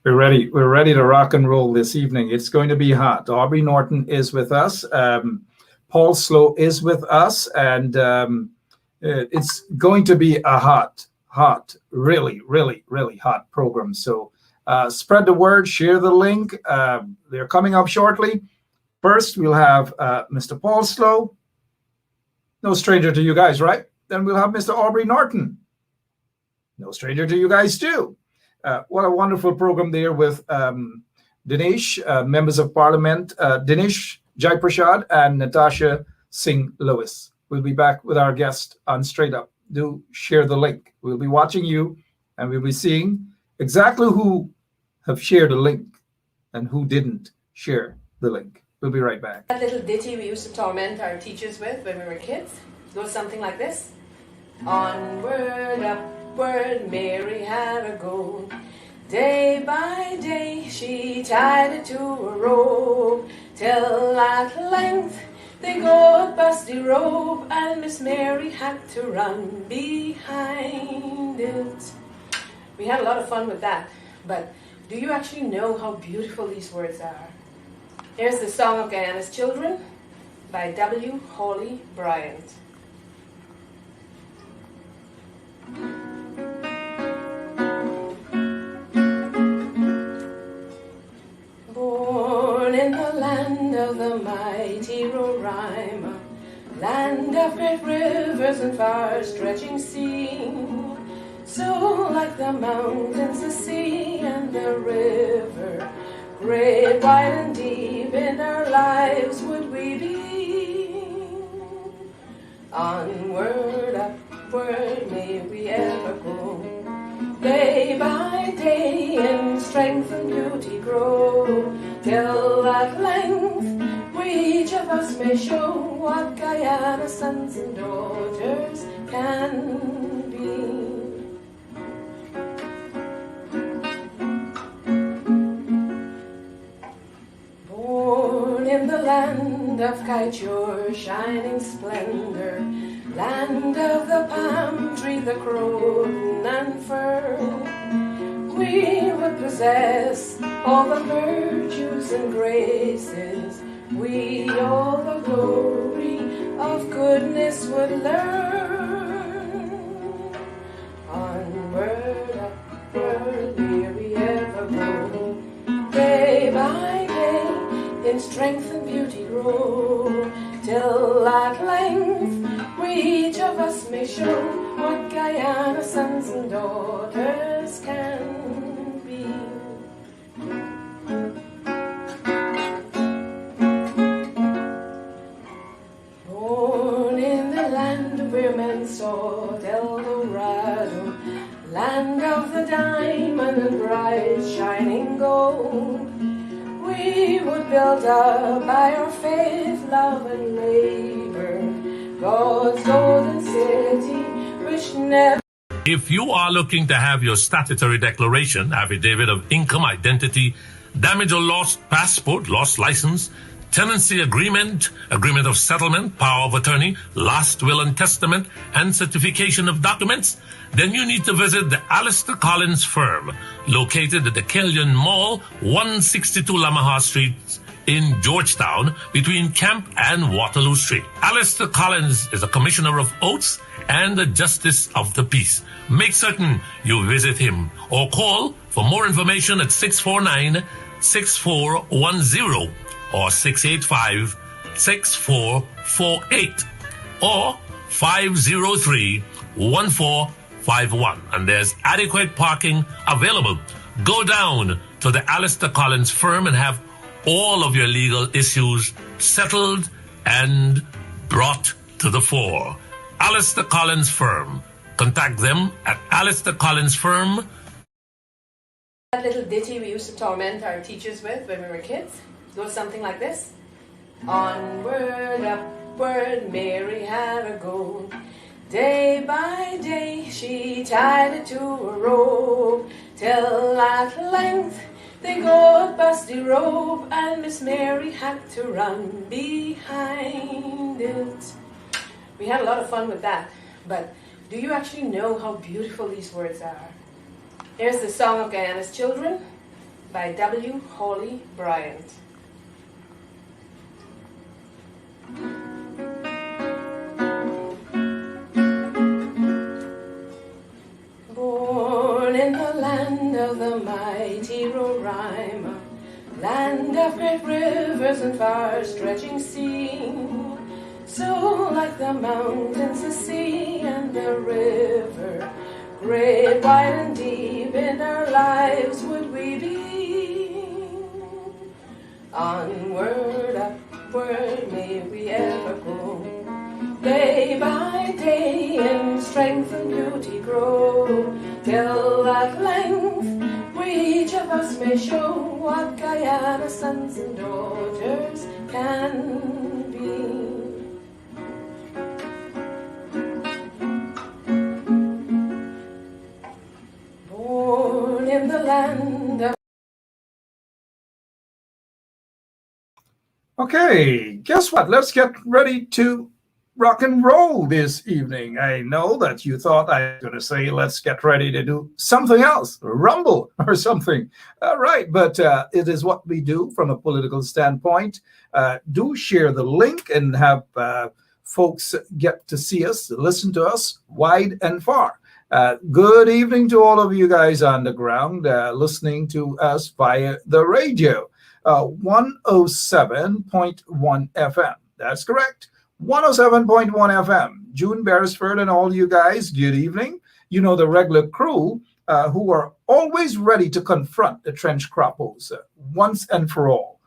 We're ready. We're ready to rock and roll this evening. It's going to be hot. Aubrey Norton is with us. Paul Slow is with us, and it's going to be a hot, really, really, really hot program. So spread the word, share the link. They're coming up shortly. First, we'll have Mr. Paul Slow. No stranger to you guys, right? Then we'll have Mr. Aubrey Norton. No stranger to you guys, too. What a wonderful program there with Dinesh, members of Parliament, Dinesh Jaiprashad and Natasha Singh Lewis. We'll be back with our guest on Straight Up. Do share the link. We'll be watching you, and we'll be seeing exactly who have shared the link and who didn't share the link. We'll be right back. That little ditty we used to torment our teachers with when we were kids goes something like this. Onward, upward, Mary had a go. Day by day she tied it to a rope, till at length they got busty rope, and Miss Mary had to run behind it. We had a lot of fun with that, but do you actually know how beautiful these words are? Here's the Song of Guyana's Children by W. Hawley Bryant. Born in the land of the mighty Roraima, land of great rivers and far-stretching sea, so like the mountains, the sea, and the river, great, wide, and deep in our lives would we be. Onward, upward, may we ever go, day by day in strength and beauty grow, till at length we each of us may show what Guyana's sons and daughters can be. In the land of Kaijur, shining splendor, land of the palm tree, the croton and fern, we would possess all the virtues and graces, we all the glory of goodness would learn. Onward, upward, may we ever go, day by day in strength and beauty grow, till at length we each of us may show what Guyana's sons and daughters can be. Born in the land where men sought El Dorado, land of the diamond and bright shining gold, we would build up by our faith, love, and labor God's golden city, which never. If you are looking to have your statutory declaration, affidavit of income, identity, damage or lost passport, lost license, tenancy agreement, agreement of settlement, power of attorney, last will and testament, and certification of documents, then you need to visit the Alistair Collins firm, located at the Killian Mall, 162 Lamaha Street in Georgetown, between Camp and Waterloo Street. Alistair Collins is a commissioner of oaths and a justice of the peace. Make certain you visit him or call for more information at 649-6410 or 685-6448 or 503-1451. And there's adequate parking available. Go down to the Alistair Collins firm and have all of your legal issues settled and brought to the fore. Alistair Collins firm. Contact them at Alistair Collins firm. That little ditty we used to torment our teachers with when we were kids goes something like this. Onward, upward, Mary had a go. Day by day she tied it to a rope, till at length they got busty rope, and Miss Mary had to run behind it. We had a lot of fun with that, but do you actually know how beautiful these words are? Here's the Song of Guyana's Children by W. Hawley Bryant. Born in the land of the mighty Roraima, land of great rivers and far-stretching sea, so like the mountains, the sea, and the river, great, wide, and deep in our lives would we be. Onward, upward, may we ever go, day by day in strength and beauty grow, till at length we each of us may show what Guyana's sons and daughters can be. Born in the land of... Okay, guess what? Let's get ready to rock and roll this evening. I know that you thought I was going to say, let's get ready to do something else, rumble or something. Right, but it is what we do from a political standpoint. Do share the link and have folks get to see us, listen to us wide and far. Good evening to all of you guys on the ground listening to us via the radio. 107.1 FM. That's correct. 107.1 FM. June Beresford and all you guys, good evening. You know the regular crew who are always ready to confront the trench crappos once and for all.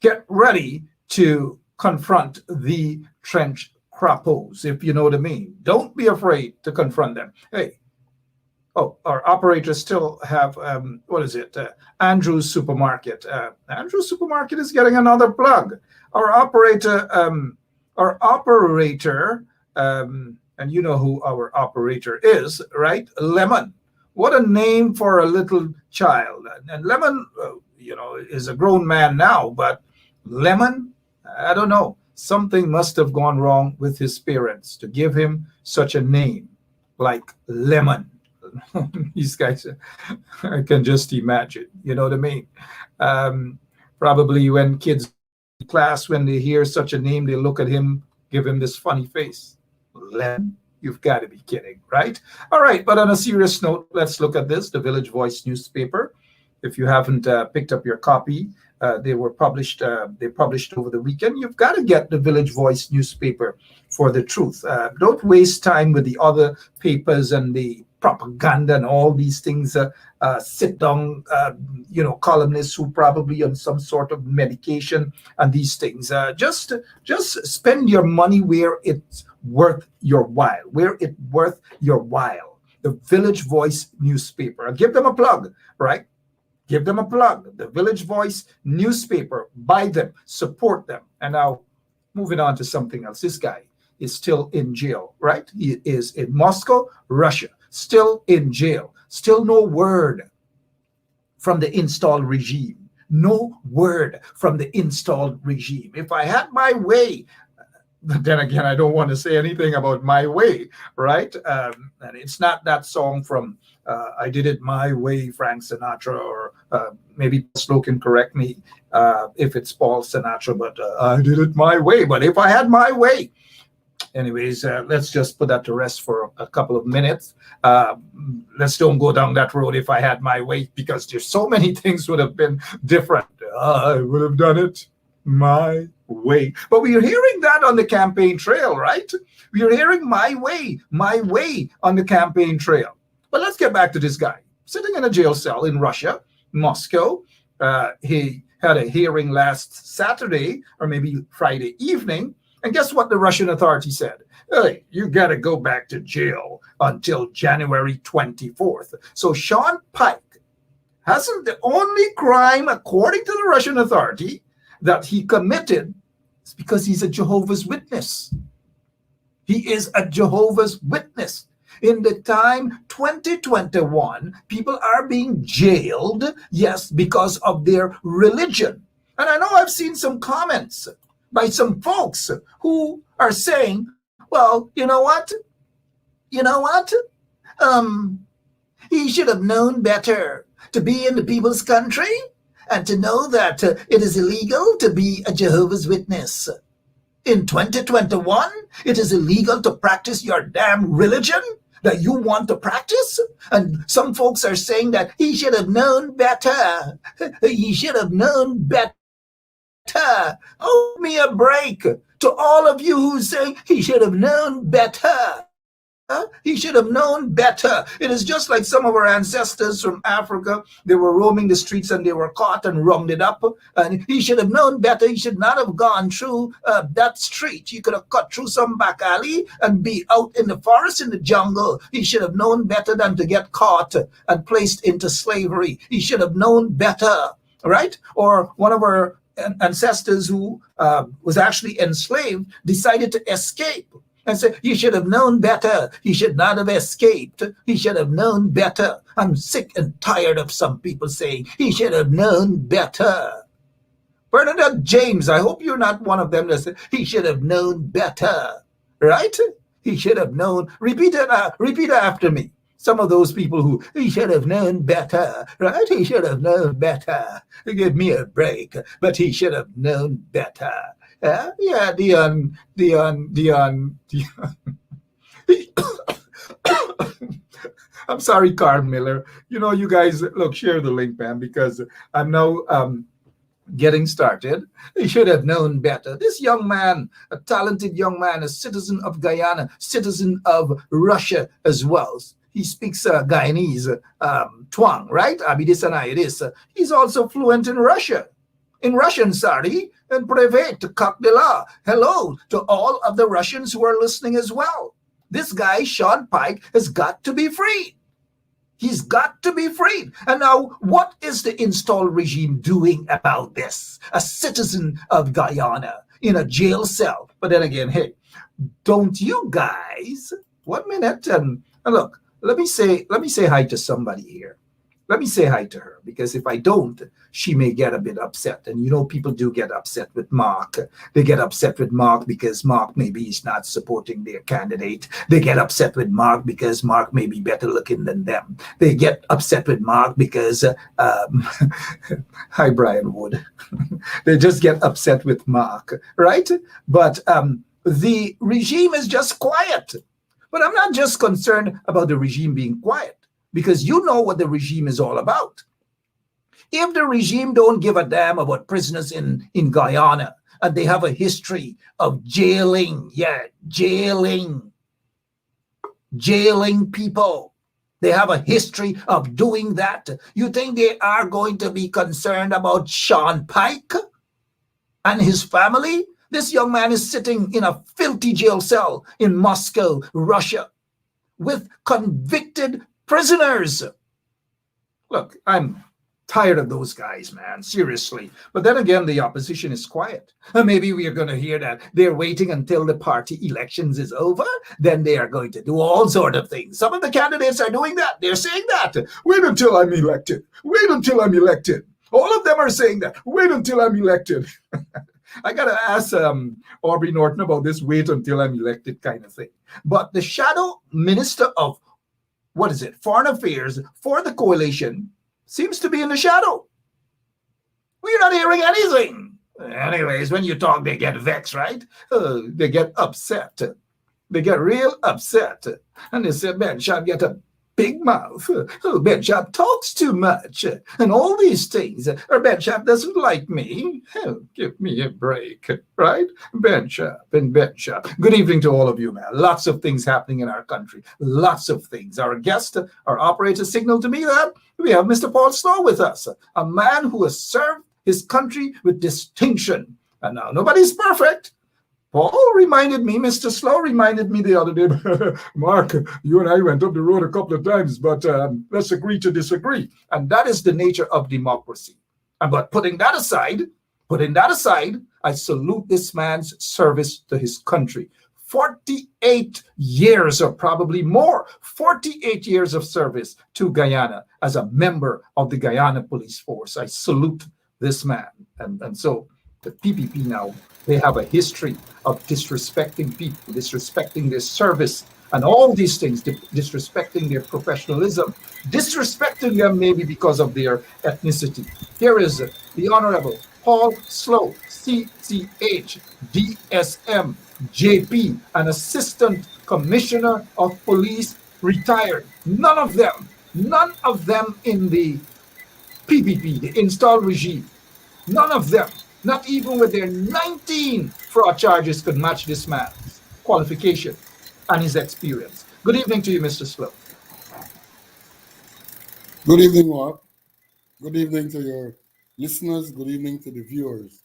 Get ready to confront the trench crappos, if you know what I mean. Don't be afraid to confront them. Hey, our operators still have, Andrew's Supermarket. Andrew's Supermarket is getting another plug. Our operator, and you know who our operator is, right? Lemon. What a name for a little child. And Lemon, is a grown man now, but Lemon, I don't know. Something must have gone wrong with his parents to give him such a name like Lemon. These guys, I can just imagine, you know what I mean? Probably when kids in class, when they hear such a name, they look at him, give him this funny face. Lemon? You've got to be kidding, right? All right, but on a serious note, let's look at this, the Village Voice newspaper. If you haven't picked up your copy, they published over the weekend. You've got to get the Village Voice newspaper for the truth. Don't waste time with the other papers and the propaganda and all these things. Sit down, columnists who probably on some sort of medication and these things. Just spend your money where it's worth your while. The Village Voice newspaper. Give them a plug, right? Give them a plug. The Village Voice newspaper. Buy them. Support them. And now, moving on to something else. This guy is still in jail, right? He is in Moscow, Russia. Still in jail. Still no word from the installed regime. No word from the installed regime. If I had my way, but then again, I don't want to say anything about my way, right? And it's not that song from I Did It My Way, Frank Sinatra, or maybe Slow can correct me if it's Paul Sinatra, but I did it my way. But if I had my way, anyways, let's just put that to rest for a couple of minutes. Let's don't go down that road if I had my way, because there's so many things would have been different. I would have done it my way. But we are hearing that on the campaign trail, right? We are hearing my way on the campaign trail. But let's get back to this guy sitting in a jail cell in Russia, Moscow. He had a hearing last Saturday or maybe Friday evening. And guess what the Russian authority said? Hey, you got to go back to jail until January 24th. So Sean Pike hasn't the only crime, according to the Russian authority, that he committed is because he's a Jehovah's Witness. He is a Jehovah's Witness. In the time 2021, people are being jailed, yes, because of their religion. And I know I've seen some comments by some folks who are saying, well, you know what? He should have known better. to be in the people's country and to know that it is illegal to be a Jehovah's Witness. In 2021, it is illegal to practice your damn religion that you want to practice? And some folks are saying that he should have known better. He should have known better. Oh, me a break to all of you who say he should have known better. He should have known better. It is just like some of our ancestors from Africa. They were roaming the streets and they were caught and rounded up. And he should have known better. He should not have gone through that street. He could have cut through some back alley and be out in the forest, in the jungle. He should have known better than to get caught and placed into slavery. He should have known better, right? Or one of our ancestors who was actually enslaved decided to escape. And say, you should have known better. He should not have escaped. He should have known better. I'm sick and tired of some people saying, he should have known better. Bernadette James, I hope you're not one of them that said, he should have known better. Right? He should have known. Repeat it after me. Some of those people who, he should have known better. Right? He should have known better. Give me a break. But he should have known better. Yeah, Dion. I'm sorry, Carl Miller. You know, you guys, look, share the link, man, because I'm now getting started. He should have known better. This young man, a talented young man, a citizen of Guyana, citizen of Russia as well. He speaks Guyanese twang, right? Abidisana it is. He's also fluent in Russia. In Russian, sorry, and privet, coq de la. Hello to all of the Russians who are listening as well. This guy, Sean Pike, has got to be freed. He's got to be freed. And now, what is the installed regime doing about this? A citizen of Guyana in a jail cell. But then again, hey, don't you guys, 1 minute, and look, let me say hi to somebody here. Let me say hi to her, because if I don't, she may get a bit upset. And you know, people do get upset with Mark. They get upset with Mark because Mark maybe is not supporting their candidate. They get upset with Mark because Mark may be better looking than them. They get upset with Mark because, hi, Brian Wood. They just get upset with Mark, right? But the regime is just quiet. But I'm not just concerned about the regime being quiet, because you know what the regime is all about. If the regime don't give a damn about prisoners in Guyana, and they have a history of jailing people, they have a history of doing that, you think they are going to be concerned about Sean Pike and his family? This young man is sitting in a filthy jail cell in Moscow, Russia, with convicted prisoners. Look, I'm tired of those guys, man, seriously. But then again, the opposition is quiet. And maybe we are going to hear that they're waiting until the party elections is over. Then they are going to do all sort of things. Some of the candidates are doing that. They're saying that. Wait until I'm elected. Wait until I'm elected. All of them are saying that. Wait until I'm elected. I got to ask Aubrey Norton about this wait until I'm elected kind of thing. But the shadow minister of Foreign Affairs for the coalition seems to be in the shadow. We're not hearing anything. Anyways, when you talk, they get vexed, right? They get upset. They get real upset. And they say, Ben Shab get a big mouth. Ben Shab talks too much. And all these things. Or Ben Shab doesn't like me. Hell, give me a break, right? Ben Shab and Ben Shab. Good evening to all of you, man. Lots of things happening in our country. Lots of things. Our guest, our operator signaled to me that we have Mr. Paul Slow with us, a man who has served his country with distinction. And now nobody's perfect. Paul reminded me, Mr. Slow reminded me the other day, Mark, you and I went up the road a couple of times, but let's agree to disagree. And that is the nature of democracy. But putting that aside, I salute this man's service to his country. 48 years or probably more, 48 years of service to Guyana as a member of the Guyana Police Force. I salute this man. And so the PPP now, they have a history of disrespecting people, disrespecting their service and all these things, disrespecting their professionalism, disrespecting them maybe because of their ethnicity. Here is the Honorable Paul Slow, CCH, DSM, JP, an Assistant Commissioner of Police, retired. None of them in the PPP, the installed regime, none of them, not even with their 19 fraud charges, could match this man's qualification and his experience. Good evening to you, Mr. Slow. Good evening, Mark. Good evening to your listeners. Good evening to the viewers.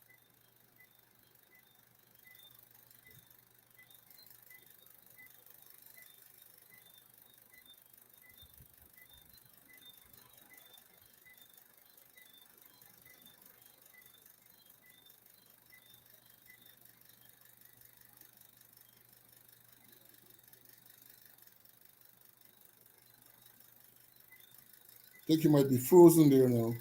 I think you might be frozen there now.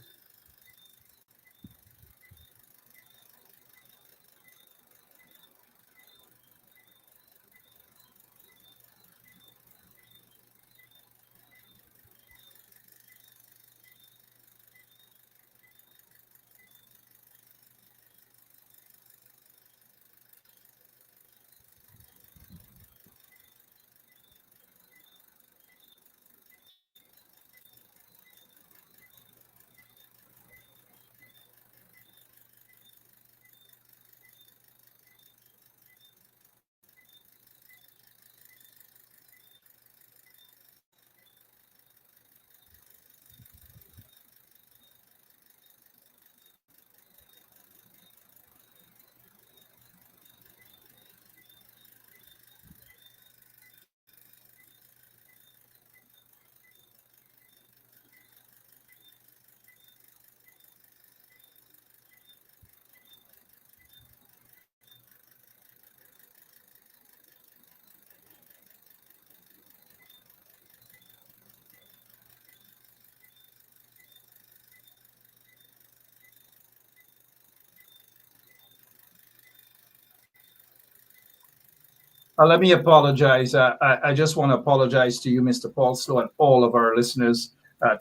Let me apologize. I just want to apologize to you, Mr. Paul Slow, and all of our listeners.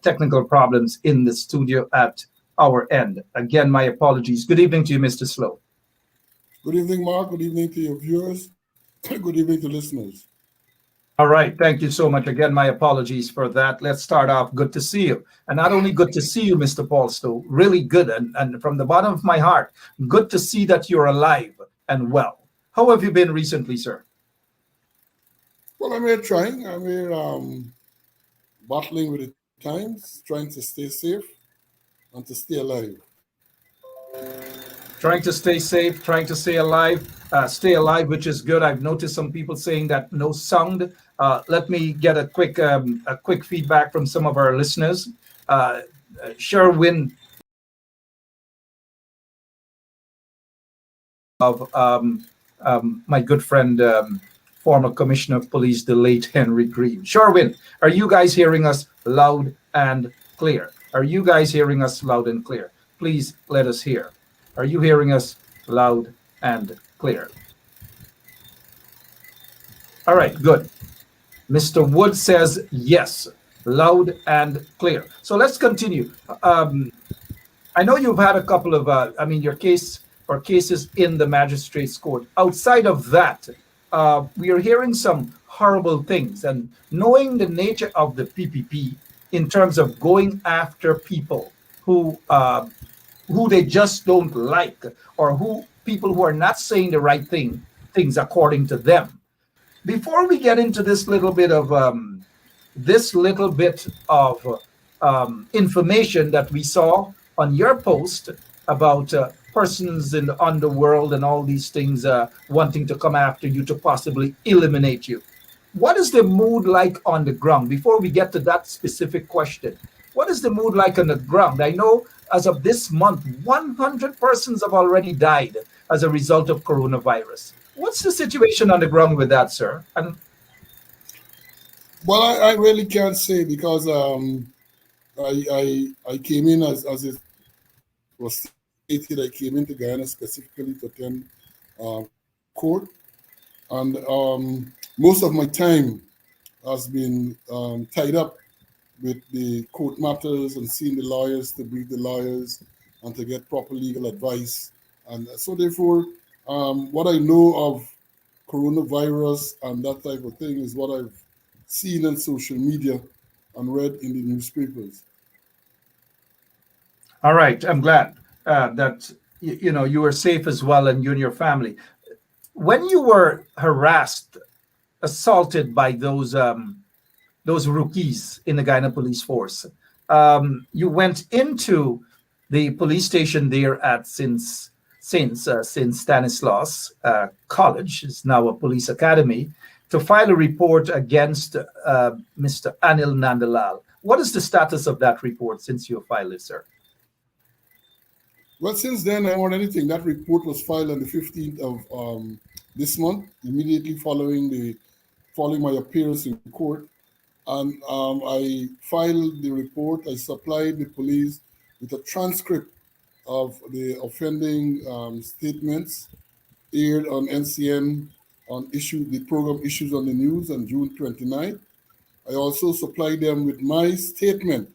Technical problems in the studio at our end. Again, my apologies. Good evening to you, Mr. Slow. Good evening, Mark. Good evening to your viewers. Good evening to listeners. All right. Thank you so much. Again, my apologies for that. Let's start off. Good to see you. And not only good to see you, Mr. Paul Slow, really good. And from the bottom of my heart, good to see that you're alive and well. How have you been recently, sir? Well, I'm here trying. I'm here battling with the times, trying to stay safe and to stay alive. Trying to stay safe, trying to stay alive, which is good. I've noticed some people saying that no sound. Let me get a quick feedback from some of our listeners. Sherwin of my good friend, former Commissioner of Police, the late Henry Green. Sherwin, are you guys hearing us loud and clear? Are you guys hearing us loud and clear? Please let us hear. Are you hearing us loud and clear? All right, good. Mr. Wood says yes, loud and clear. So let's continue. I know you've had a couple of, your case or cases in the magistrate's court. Outside of that, we are hearing some horrible things, and knowing the nature of the PPP in terms of going after people who they just don't like, or people who are not saying the right things according to them. Before we get into this little bit of information that we saw on your post about persons in the underworld and all these things wanting to come after you to possibly eliminate you. What is the mood like on the ground? Before we get to that specific question, what is the mood like on the ground? I know as of this month, 100 persons have already died as a result of coronavirus. What's the situation on the ground with that, sir? Well, I really can't say because I came in as it was stated. I came into Guyana specifically to attend court, and most of my time has been tied up with the court matters and seeing the lawyers to brief the lawyers and to get proper legal advice. And so therefore, what I know of coronavirus and that type of thing is what I've seen on social media and read in the newspapers. All right, I'm glad that you were safe as well, and you and your family. When you were harassed, assaulted by those rookies in the Guyana Police Force, you went into the police station there at St. Stanislaus College, is now a police academy, to file a report against Mr. Anil Nandalal. What is the status of that report since you filed it, sir? Well, since then, I heard anything. That report was filed on the 15th of this month, immediately following my appearance in court. And I filed the report. I supplied the police with a transcript of the offending statements aired on NCN on the program Issues on the News on June 29th. I also supplied them with my statement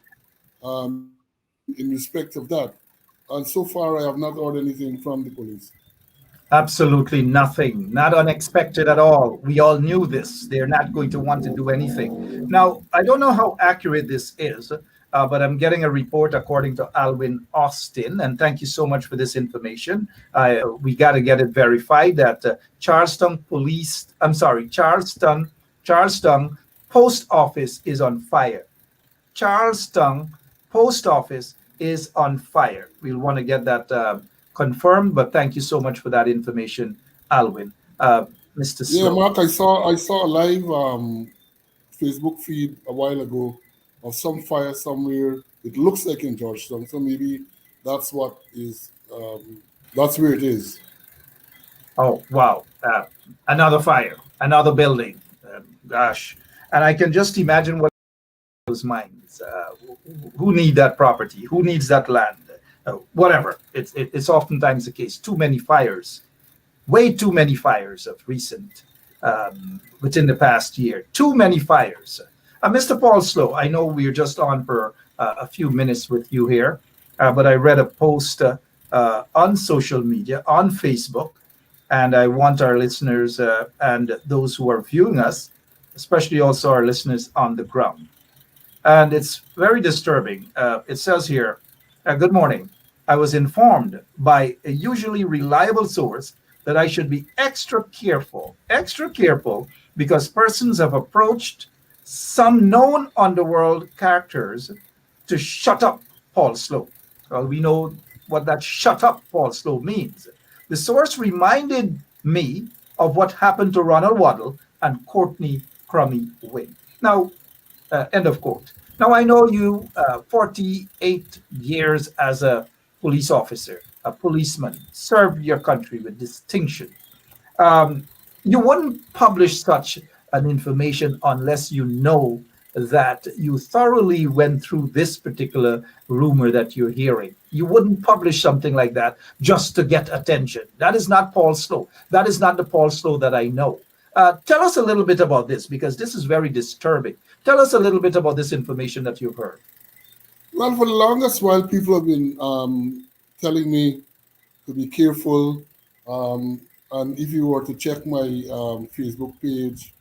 in respect of that. And so far, I have not heard anything from the police. Absolutely nothing. Not unexpected at all. We all knew this. They're not going to want to do anything. Now, I don't know how accurate this is, but I'm getting a report according to Alwyn Austin, and thank you so much for this information. We got to get it verified that Charleston Post Office is on fire. Charleston Post Office is on fire. We'll want to get that confirmed, but thank you so much for that information, Alwyn. Mr. Slow. Yeah, Mark, I saw a live Facebook feed a while ago of some fire somewhere. It looks like in Georgetown, so maybe that's what is. That's where it is. Oh wow! Another fire, another building. Gosh, and I can just imagine what those minds. Who need that property? Who needs that land? Whatever. It's oftentimes the case. Too many fires, way too many fires of recent within the past year. Too many fires. Mr. Paul Slow, I know we're just on for a few minutes with you here, but I read a post on social media, on Facebook, and I want our listeners and those who are viewing us, especially also our listeners on the ground. And it's very disturbing. It says here, good morning. I was informed by a usually reliable source that I should be extra careful, because persons have approached some known underworld characters to shut up Paul Slow. Well, we know what that shut up Paul Slow means. The source reminded me of what happened to Ronald Waddle and Courtney Crummy Wing. Now, end of quote. Now, I know you 48 years as a police officer, a policeman, served your country with distinction. You wouldn't publish such an information unless you know that you thoroughly went through this particular rumor that you're hearing. You wouldn't publish something like that just to get attention. That is not Paul Slow. That is not the Paul Slow that I know. Tell us a little bit about this, because this is very disturbing. Tell us a little bit about this information that you've heard. Well, for the longest while, people have been telling me to be careful. And if you were to check my Facebook page,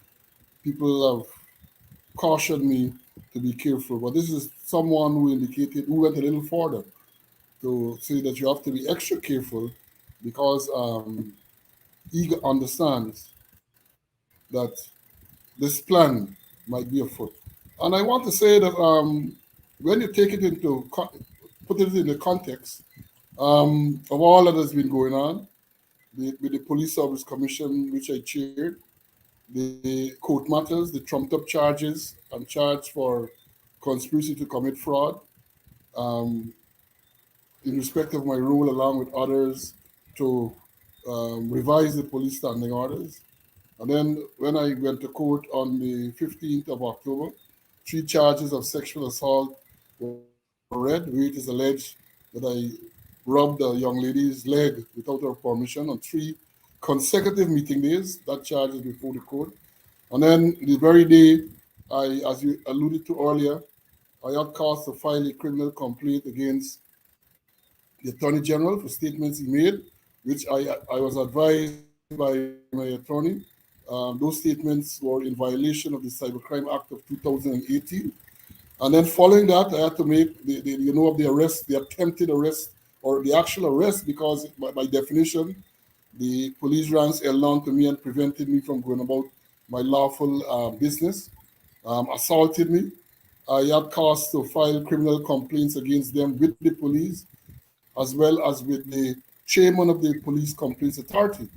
people have cautioned me to be careful. But this is someone who went a little further to say that you have to be extra careful because he understands that this plan might be afoot. And I want to say that when you take it put it in the context of all that has been going on, with the Police Service Commission, which I chaired, the court matters, the trumped up charges, I'm charged for conspiracy to commit fraud, in respect of my role along with others to revise the police standing orders. And then when I went to court on the 15th of October, 3 charges of sexual assault were read, where it is alleged that I rubbed a young lady's leg without her permission on 3 consecutive meeting days. That charge is before the court. And then the very day as you alluded to earlier, I had cause to file a criminal complaint against the Attorney General for statements he made, which I was advised by my attorney. Those statements were in violation of the Cybercrime Act of 2018. And then following that, I had to make the arrest, the attempted arrest, or the actual arrest, because by definition, the police ranks held on to me and prevented me from going about my lawful business, assaulted me. I had cause to file criminal complaints against them with the police, as well as with the chairman of the Police Complaints Authority.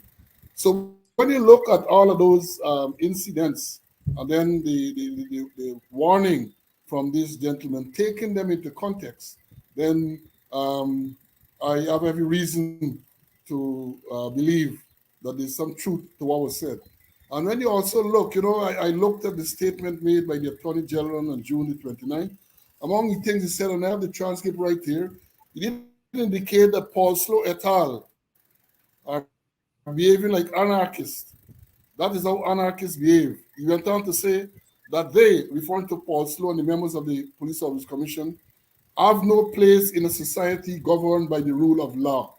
So when you look at all of those incidents, and then the warning from these gentlemen, taking them into context, then I have every reason to believe that there's some truth to what was said. And when you also look, I looked at the statement made by the Attorney General on June the 29th. Among the things he said, and I have the transcript right here, he did indicate that Paul Slow et al. Are behaving like anarchists. That is how anarchists behave. He went on to say that they, referring to Paul Slow and the members of the Police Service Commission, have no place in a society governed by the rule of law.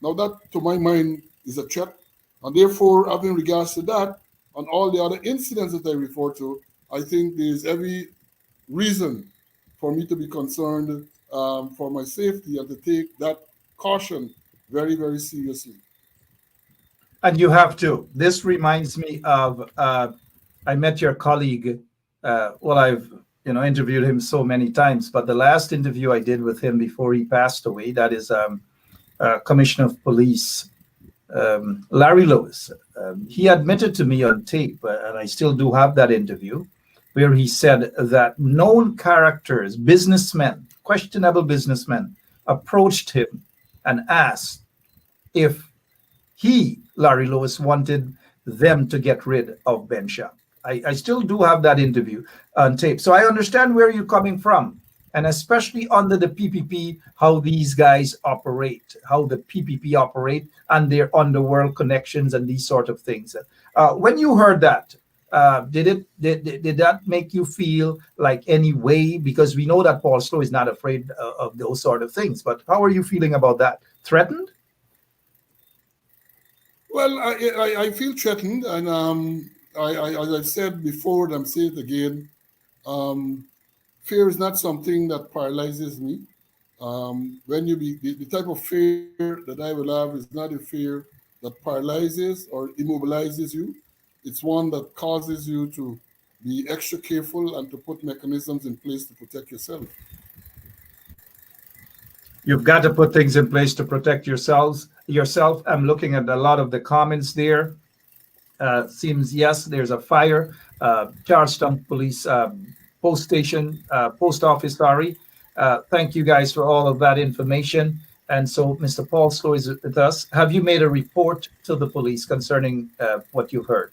Now that, to my mind, is a threat. And therefore, having regards to that, and all the other incidents that I refer to, I think there's every reason for me to be concerned for my safety and to take that caution very, very seriously. And you have to. This reminds me of I met your colleague. I've interviewed him so many times, but the last interview I did with him before he passed away, that is Commissioner of Police Larry Lewis. He admitted to me on tape, and I still do have that interview, where he said that known characters, businessmen, questionable businessmen, approached him and asked if he, Larry Lewis, wanted them to get rid of Ben Shah. I still do have that interview on tape. So I understand where you're coming from, and especially under the PPP, how these guys operate, how the PPP operate and their underworld connections and these sort of things. When you heard that, did that make you feel like any way? Because we know that Paul Slow is not afraid of those sort of things, but how are you feeling about that? Threatened? Well, I feel threatened, and as I've said before, and I'm saying it again, fear is not something that paralyzes me. When the type of fear that I will have is not a fear that paralyzes or immobilizes you. It's one that causes you to be extra careful and to put mechanisms in place to protect yourself. You've got to put things in place to protect yourself. I'm looking at a lot of the comments there. Seems, yes, there's a fire. Charlestown Police Post Station, Post Office, sorry. Thank you guys for all of that information. And so Mr. Paul Slow is with us. Have you made a report to the police concerning what you've heard?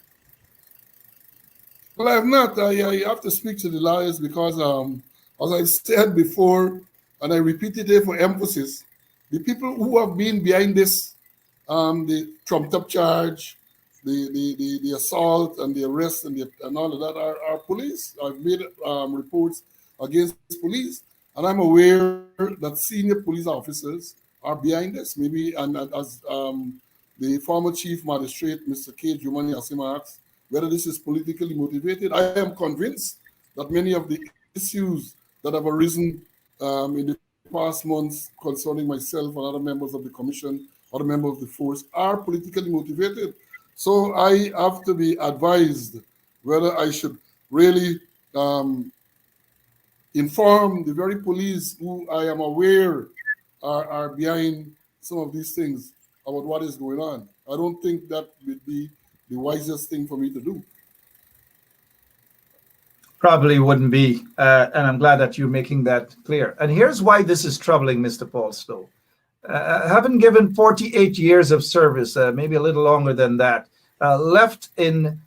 Well, I have not. I have to speak to the lawyers because, as I said before, and I repeat it here for emphasis, the people who have been behind this, the trumped up charge, the assault and the arrest and all of that are police. I've made reports against police, and I'm aware that senior police officers are behind this. Maybe, and as the former chief magistrate, Mr. K. Jumani Asima, asked whether this is politically motivated, I am convinced that many of the issues that have arisen in the past months concerning myself and other members of the commission, other members of the force, are politically motivated. So I have to be advised whether I should really inform the very police who I am aware are behind some of these things about what is going on. I don't think that would be the wisest thing for me to do. Probably wouldn't be, and I'm glad that you're making that clear. And here's why this is troubling, Mr. Paul Slow. Having given 48 years of service, maybe a little longer than that, left in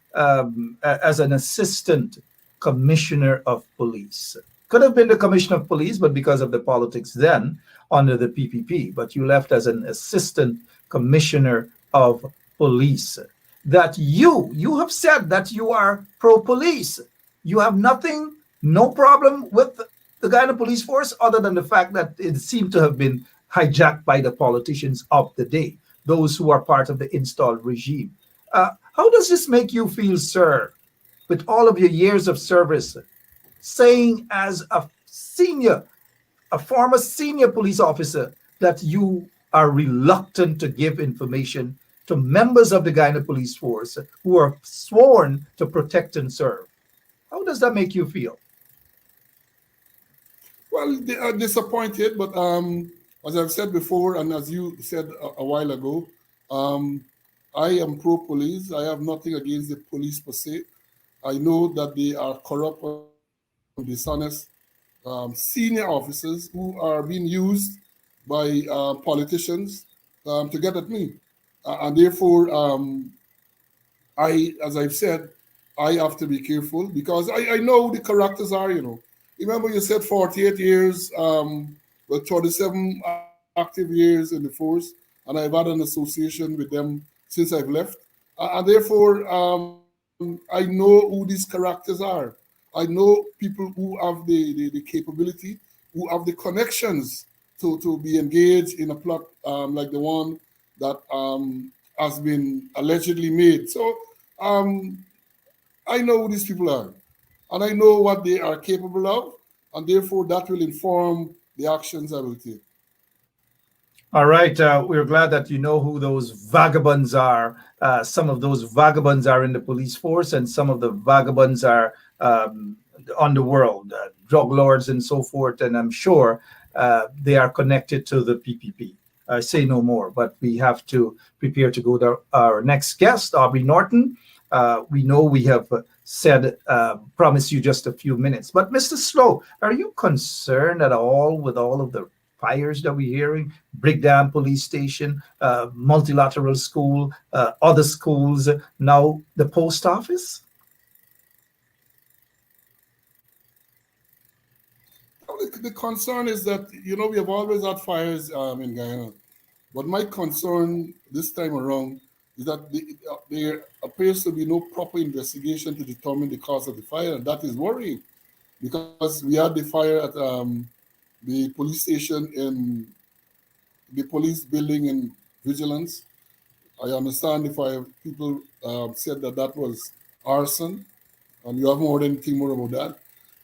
as an assistant commissioner of police. Could have been the commissioner of police, but because of the politics then under the PPP, but you left as an assistant commissioner of police. That you have said that you are pro-police. You have nothing, no problem with the Guyana Police Force other than the fact that it seemed to have been hijacked by the politicians of the day, those who are part of the installed regime. How does this make you feel, sir, with all of your years of service, saying as a former senior police officer, that you are reluctant to give information to members of the Guyana Police Force who are sworn to protect and serve? How does that make you feel? Well, they are disappointed, but as I've said before, and as you said a while ago, I am pro-police. I have nothing against the police per se. I know that they are corrupt and dishonest senior officers who are being used by politicians to get at me. And therefore, as I've said, I have to be careful because I know who the characters are, you know. Remember you said 48 years, well, 27 active years in the force, and I've had an association with them since I've left. And therefore, I know who these characters are. I know people who have the capability, who have the connections to be engaged in a plot like the one that has been allegedly made. So I know who these people are, and I know what they are capable of, and therefore that will inform the actions I will take. All right. We're glad that you know who those vagabonds are. Some of those vagabonds are in the police force, and some of the vagabonds are on the world, drug lords and so forth. And I'm sure they are connected to the PPP. I say no more, but we have to prepare to go to our next guest, Aubrey Norton. We know we have said, promised you just a few minutes. But Mr. Slow, are you concerned at all with all of the fires that we're hearing? Brickdam Police Station, Multilateral School, other schools, now the post office? The concern is that, you know, we have always had fires in Guyana. But my concern this time around is that there appears to be no proper investigation to determine the cause of the fire. And that is worrying because we had the fire at the police station in the police building in Vigilance. I understand the fire people said that was arson, and you haven't heard anything more about that.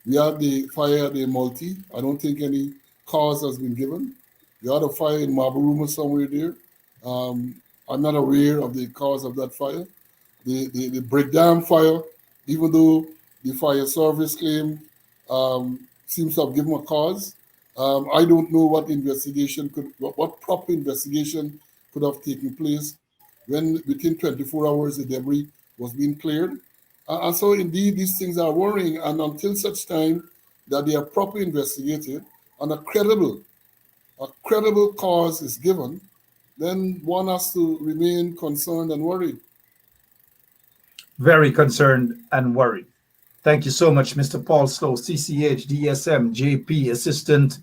We had the fire at the Multi. I don't think any cause has been given. We had a fire in Mabaruma somewhere there. I'm not aware of the cause of that fire. The breakdown fire, even though the fire service claim seems to have given a cause, I don't know what proper investigation could have taken place when within 24 hours the debris was being cleared. And so indeed these things are worrying, and until such time that they are properly investigated and a credible cause is given, then one has to remain concerned and worried. Very concerned and worried. Thank you so much, Mr. Paul Slow, CCH, DSM, JP, Assistant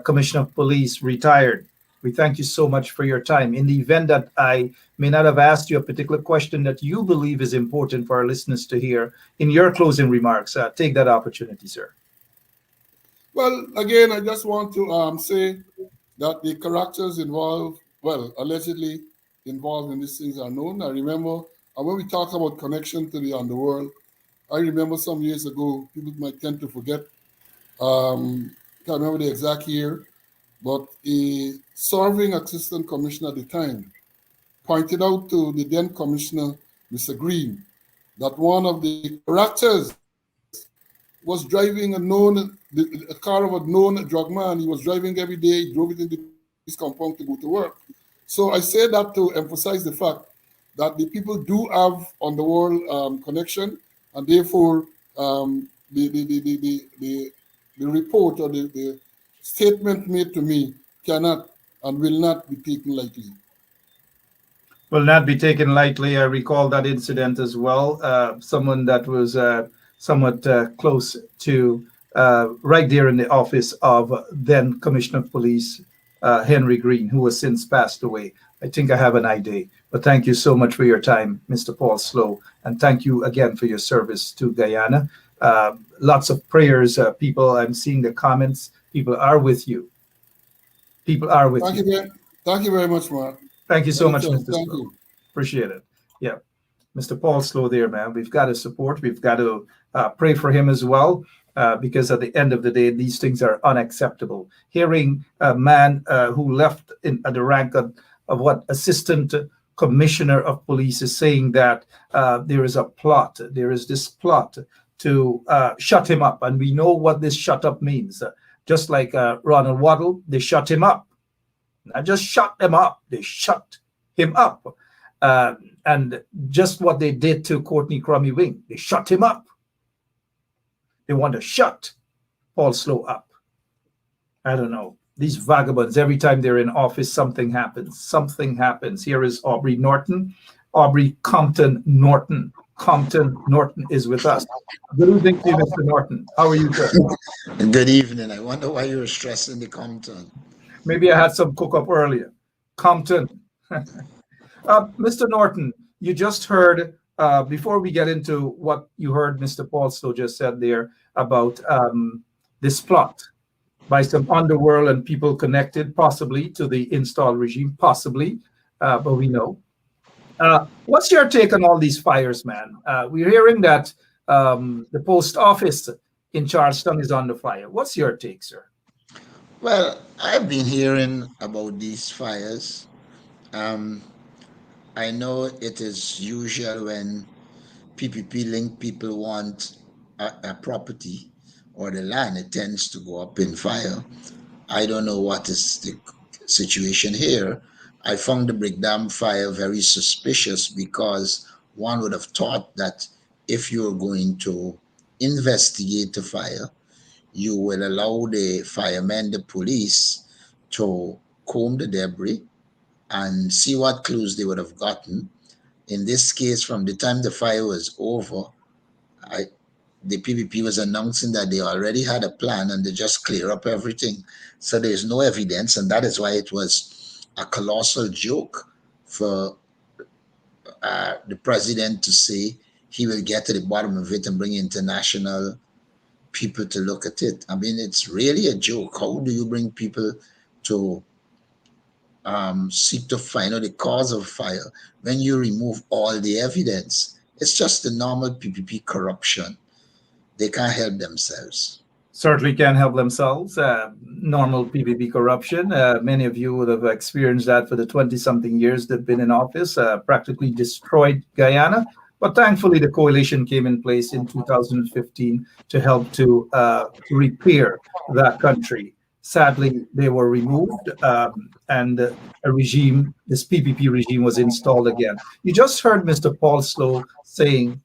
Commissioner of Police, retired. We thank you so much for your time. In the event that I may not have asked you a particular question that you believe is important for our listeners to hear, in your closing remarks, take that opportunity, sir. Well, again, I just want to say that the characters involved, well, allegedly involved in these things are known. I remember, and when we talk about connection to the underworld, I remember some years ago, people might tend to forget, can't remember the exact year, but a serving assistant commissioner at the time pointed out to the then commissioner, Mr. Green, that one of the characters was driving a car of a known drug man. He was driving every day, he drove it into his compound to go to work. So I say that to emphasize the fact that the people do have underworld connection, and therefore the report or the statement made to me cannot and will not be taken lightly. Will not be taken lightly. I recall that incident as well. Someone that was somewhat close to right there in the office of then Commissioner of Police Henry Green, who has since passed away. I think I have an idea. But thank you so much for your time, Mr. Paul Slow. And thank you again for your service to Guyana. Lots of prayers. People, I'm seeing the comments. People are with you. People are with you. Thank you very much, Mark. Thank you so much, Anytime. Mr. Thank Slow. you. Appreciate it. Yeah. Mr. Paul Slow there, man. We've got to support. We've got to pray for him as well, because at the end of the day, these things are unacceptable. Hearing a man who left at the rank of what assistant commissioner of police is saying that there is a plot, there is this plot to shut him up. And we know what this shut up means. Just like Ronald Waddle, they shut him up. Not just shut him up, they shut him up. And just what they did to Courtney Crummy Wing, they shut him up. They want to shut Paul Slow up. I don't know. These vagabonds, every time they're in office, something happens. Something happens. Here is Aubrey Norton. Aubrey Compton Norton. Compton Norton is with us. Good evening to you, Mr. Norton. How are you, sir? Good evening. I wonder why you were stressing the Compton. Maybe I had some cook up earlier. Compton. Mr. Norton, you just heard, before we get into what you heard Mr. Paul Slow just said there about this plot by some underworld and people connected possibly to the install regime, possibly, but we know. What's your take on all these fires, man? We're hearing that the post office in Charleston is under fire. What's your take, sir? Well, I've been hearing about these fires. I know it is usual when PPP link people want a property or the land, it tends to go up in fire. I don't know what is the situation here. I found the Brick Dam fire very suspicious because one would have thought that if you're going to investigate the fire, you will allow the firemen, the police, to comb the debris and see what clues they would have gotten. In this case, from the time the fire was over, the PPP was announcing that they already had a plan and they just clear up everything. So there's no evidence, and that is why it was a colossal joke for the president to say he will get to the bottom of it and bring international people to look at it. I mean, it's really a joke. How do you bring people to seek to find out the cause of fire when you remove all the evidence? It's just the normal PPP corruption. They can't help themselves. Certainly can't help themselves. Normal PPP corruption. Many of you would have experienced that for the 20-something years they've been in office, practically destroyed Guyana. But thankfully, the coalition came in place in 2015 to help to repair that country. Sadly, they were removed, and a regime, this PPP regime, was installed again. You just heard Mr. Paul Slow saying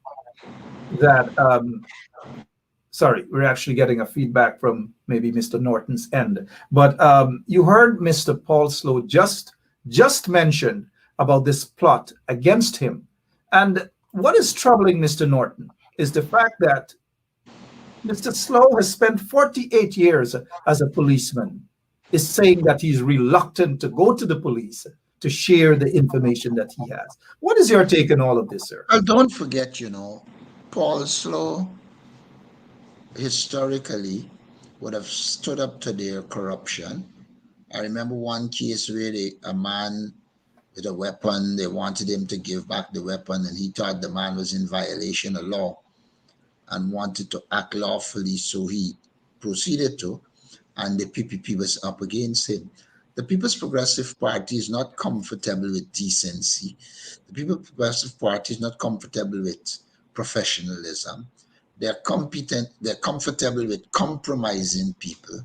that, sorry, we're actually getting a feedback from maybe Mr. Norton's end. But you heard Mr. Paul Slow just mention about this plot against him. And what is troubling Mr. Norton is the fact that Mr. Slow has spent 48 years as a policeman, is saying that he's reluctant to go to the police to share the information that he has. What is your take on all of this, sir? Well, don't forget, Paul Slow historically would have stood up to their corruption. I remember one case where a man with a weapon, they wanted him to give back the weapon, and he thought the man was in violation of law and wanted to act lawfully, so he proceeded to, and the PPP was up against him. The People's Progressive Party is not comfortable with decency. The People's Progressive Party is not comfortable with professionalism. They're comfortable with compromising people,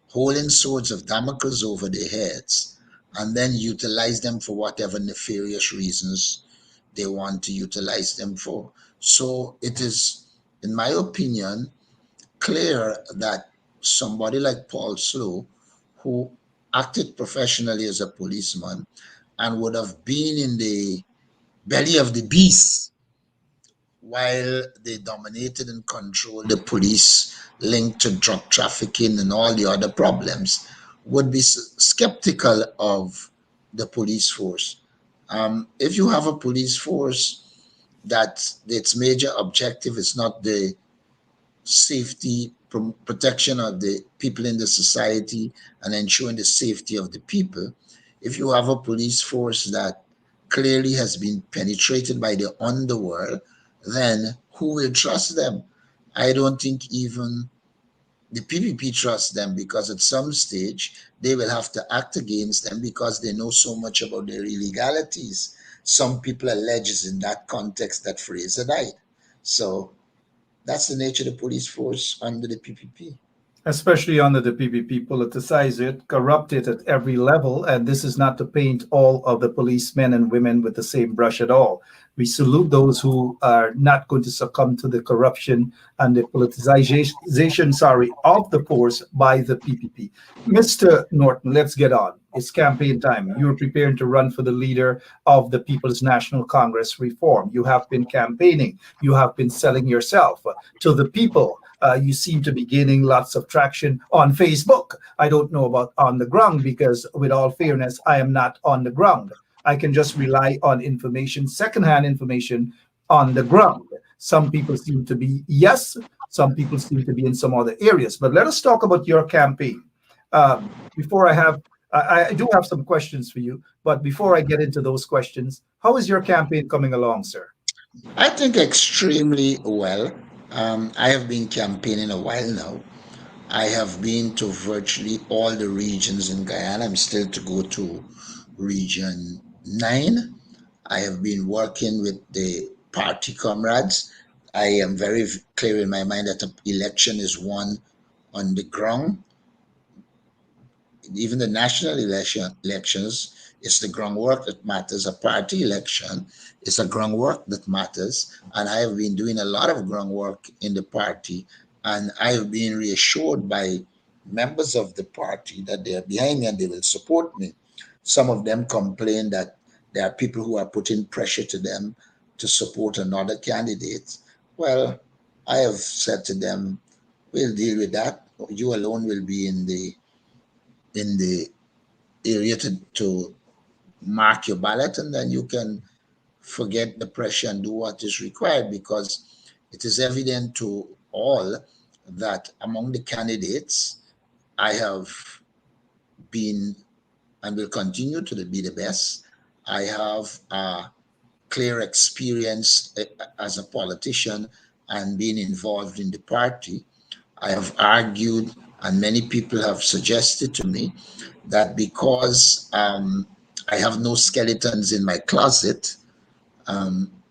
holding swords of Damocles over their heads, and then utilize them for whatever nefarious reasons they want to utilize them for. So it is, in my opinion, clear that somebody like Paul Slow, who acted professionally as a policeman and would have been in the belly of the beast while they dominated and controlled the police linked to drug trafficking and all the other problems, would be skeptical of the police force. If you have a police force that its major objective is not the safety, protection of the people in the society, and ensuring the safety of the people, if you have a police force that clearly has been penetrated by the underworld, then who will trust them? I don't think even the PPP trusts them, because at some stage they will have to act against them because they know so much about their illegalities. Some people allege in that context that Fraser died. So that's the nature of the police force under the PPP. Especially under the PPP, politicize it, corrupt it at every level. And this is not to paint all of the policemen and women with the same brush at all. We salute those who are not going to succumb to the corruption and the politicization, of the force by the PPP. Mr. Norton, let's get on. It's campaign time. You're preparing to run for the leader of the People's National Congress reform. You have been campaigning. You have been selling yourself to the people. You seem to be gaining lots of traction on Facebook. I don't know about on the ground because, with all fairness, I am not on the ground. I can just rely on information, secondhand information on the ground. Some people seem to be yes, some people seem to be in some other areas. But let us talk about your campaign. Before I do have some questions for you, but before I get into those questions, how is your campaign coming along, sir? I think extremely well. I have been campaigning a while now. I have been to virtually all the regions in Guyana. I'm still to go to Region 9. I have been working with the party comrades. I am very clear in my mind that an election is won on the ground. Even the national elections, it's the groundwork that matters. A party election is a groundwork that matters. And I have been doing a lot of groundwork in the party. And I have been reassured by members of the party that they are behind me and they will support me. Some of them complain that there are people who are putting pressure to them to support another candidate. Well, I have said to them, we'll deal with that. You alone will be in the area to mark your ballot, and then you can forget the pressure and do what is required, because it is evident to all that among the candidates, I have been and will continue to be the best. I have a clear experience as a politician and being involved in the party. I have argued, and many people have suggested to me that because I have no skeletons in my closet,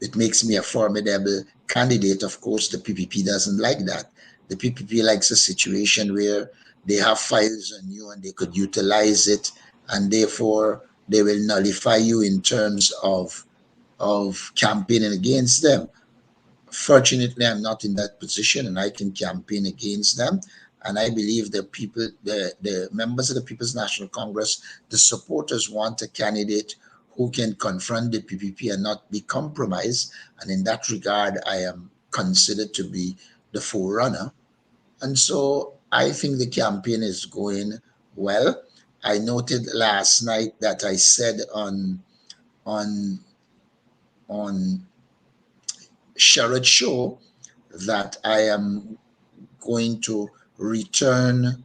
it makes me a formidable candidate. Of course, the PPP doesn't like that. The PPP likes a situation where they have files on you and they could utilize it, and therefore they will nullify you in terms of campaigning against them. Fortunately, I'm not in that position and I can campaign against them. And I believe the people, the members of the People's National Congress, the supporters want a candidate who can confront the PPP and not be compromised. And in that regard, I am considered to be the forerunner. And so I think the campaign is going well. I noted last night that I said on Sherrod Show that I am going to return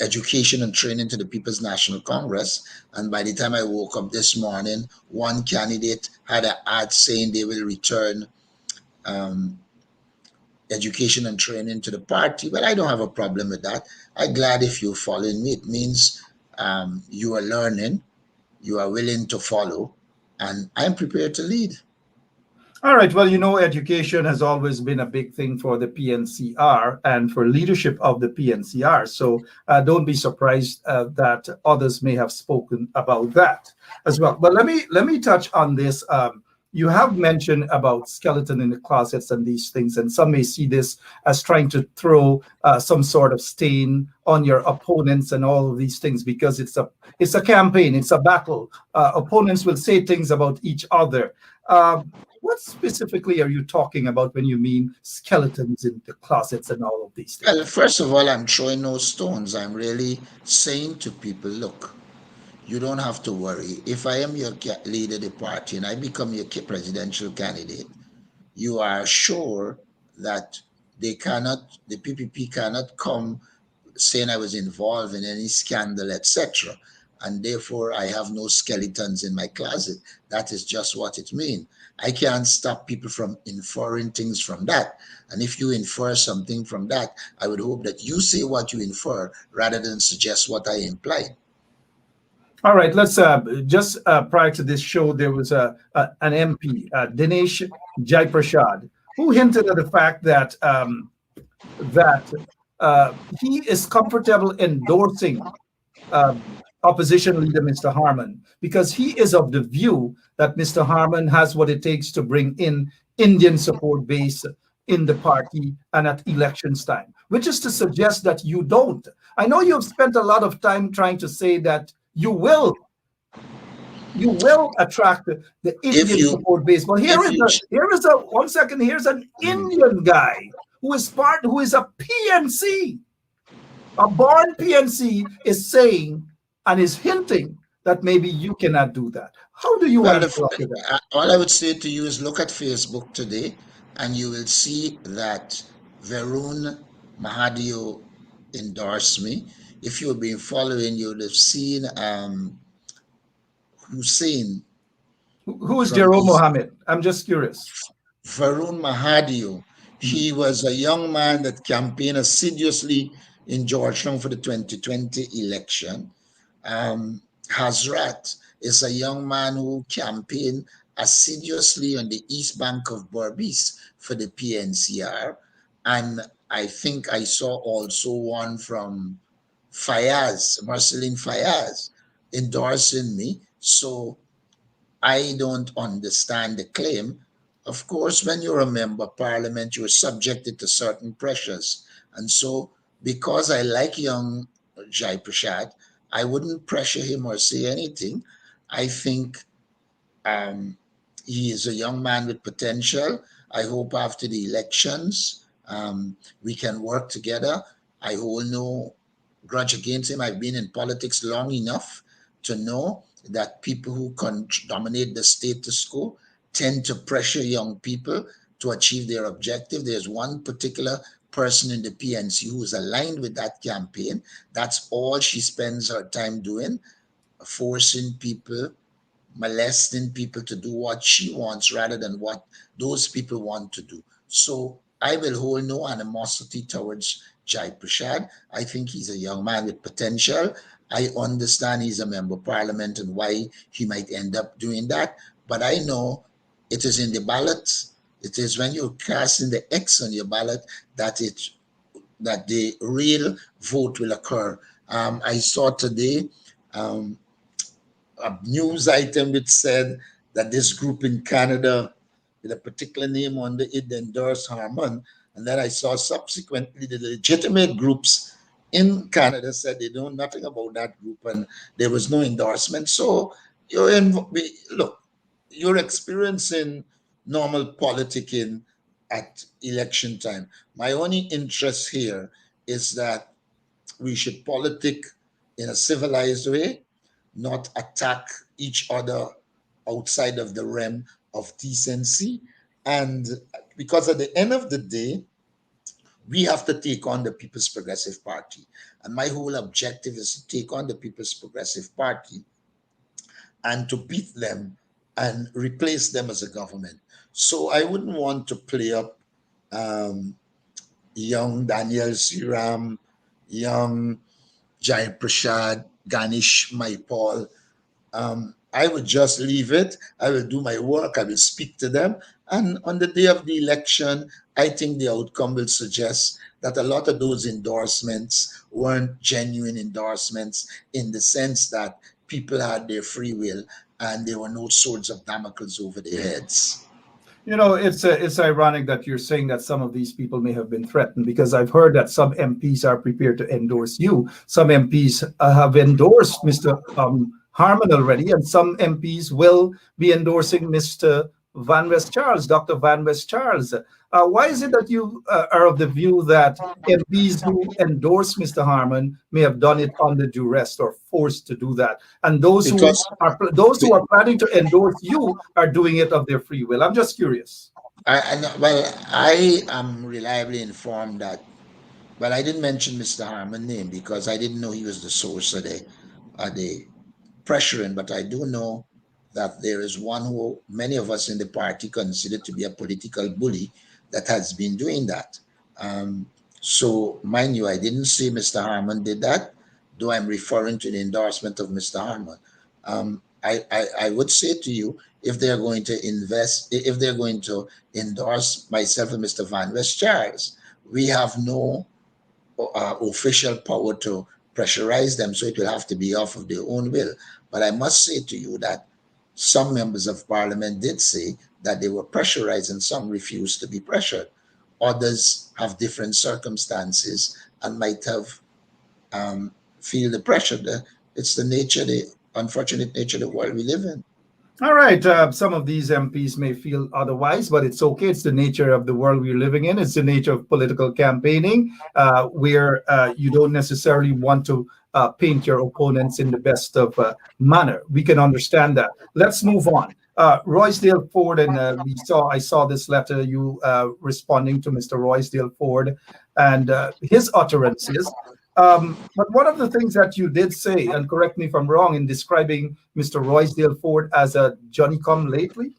education and training to the People's National Congress. And by the time I woke up this morning, one candidate had an ad saying they will return education and training to the party. But I don't have a problem with that. I'm glad if you're following me. It means you are learning, you are willing to follow, and I'm prepared to lead. All right. Well, you know, education has always been a big thing for the PNCR and for leadership of the PNCR. So don't be surprised that others may have spoken about that as well. But let me touch on this. You have mentioned about skeleton in the closets and these things, and some may see this as trying to throw some sort of stain on your opponents and all of these things, because it's a campaign, it's a battle. Opponents will say things about each other. What specifically are you talking about when you mean skeletons in the closets and all of these things? Well, first of all, I'm throwing no stones. I'm really saying to people, look, you don't have to worry. If I am your leader of the party and I become your presidential candidate, you are sure that the PPP cannot come saying I was involved in any scandal, etc. And therefore, I have no skeletons in my closet. That is just what it means. I can't stop people from inferring things from that. And if you infer something from that, I would hope that you say what you infer rather than suggest what I imply. All right, let's just prior to this show, there was an MP, Dinesh Jaiprashad, who hinted at the fact that he is comfortable endorsing opposition leader Mr. Harman because he is of the view that Mr. Harman has what it takes to bring in Indian support base in the party and at elections time, which is to suggest that you don't. I know you've spent a lot of time trying to say that you will attract the Indian support base. But here's an Indian guy who is a PNC, a born PNC, is saying and is hinting that maybe you cannot do that. How do you answer that? All I would say to you is look at Facebook today, and you will see that Varun Mahadio endorsed me. If you've been following, you would have seen Hussein. Who is Jerome Mohammed? I'm just curious. Varun Mahadio. He was a young man that campaigned assiduously in Georgetown for the 2020 election. Hazrat is a young man who campaigned assiduously on the east bank of Berbice for the PNCR. And I think I saw also one from Fayaz, Marceline Fayaz, endorsing me. So I don't understand the claim. Of course, when you're a member of parliament, you're subjected to certain pressures. And so because I like young Jai Prashad, I wouldn't pressure him or say anything. I think he is a young man with potential. I hope after the elections, we can work together. I hold no grudge against him. I've been in politics long enough to know that people who dominate the status quo tend to pressure young people to achieve their objective. There's one particular person in the PNC who is aligned with that campaign. That's all she spends her time doing, forcing people, molesting people to do what she wants rather than what those people want to do. So I will hold no animosity towards Jai Prashad. I think he's a young man with potential. I understand he's a member of parliament and why he might end up doing that. But I know it is in the ballot. It is when you're casting the X on your ballot that the real vote will occur. I saw today a news item which said that this group in Canada with a particular name under it endorsed Harman. And then I saw subsequently the legitimate groups in Canada said they know nothing about that group and there was no endorsement. So you're experiencing normal politicking at election time. My only interest here is that we should politic in a civilized way, not attack each other outside of the realm of decency. And because at the end of the day, we have to take on the People's Progressive Party. And my whole objective is to take on the People's Progressive Party and to beat them and replace them as a government. So I wouldn't want to play up young Daniel Siram, young Jai Prashad, Ganesh Maipal. I would just leave it. I will do my work. I will speak to them. And on the day of the election, I think the outcome will suggest that a lot of those endorsements weren't genuine endorsements in the sense that people had their free will and there were no swords of Damocles over their heads. You know, it's ironic that you're saying that some of these people may have been threatened, because I've heard that some MPs are prepared to endorse you. Some MPs have endorsed Mr. Harman already, and some MPs will be endorsing Mr. Van West Charles, Dr. Van West Charles. Why is it that you are of the view that MPs who endorse Mr. Harman may have done it under duress or forced to do that, and those who are planning to endorse you are doing it of their free will? I'm just curious. I am reliably informed that, well, I didn't mention Mr. Harmon's name because I didn't know he was the source of the pressuring, but I do know that there is one who many of us in the party consider to be a political bully that has been doing that. Um, so, mind you, I didn't say Mr. Harmon did that, though I'm referring to the endorsement of Mr. Harmon. I would say to you, if they're going to invest, if they're going to endorse myself and Mr. Van West Charles, we have no official power to pressurize them, so it will have to be off of their own will. But I must say to you that some members of parliament did say that they were pressurized and some refused to be pressured. Others have different circumstances and might have feel the pressure. It's the nature, the unfortunate nature of the world we live in. All right. Some of these MPs may feel otherwise, but it's okay. It's the nature of the world we're living in. It's the nature of political campaigning, where you don't necessarily want to paint your opponents in the best of manner. We can understand that. Let's move on. Roysdale Ford, and I saw this letter, you responding to Mr. Roysdale Ford and his utterances. But one of the things that you did say, and correct me if I'm wrong, in describing Mr. Roysdale Ford as a Johnny come lately.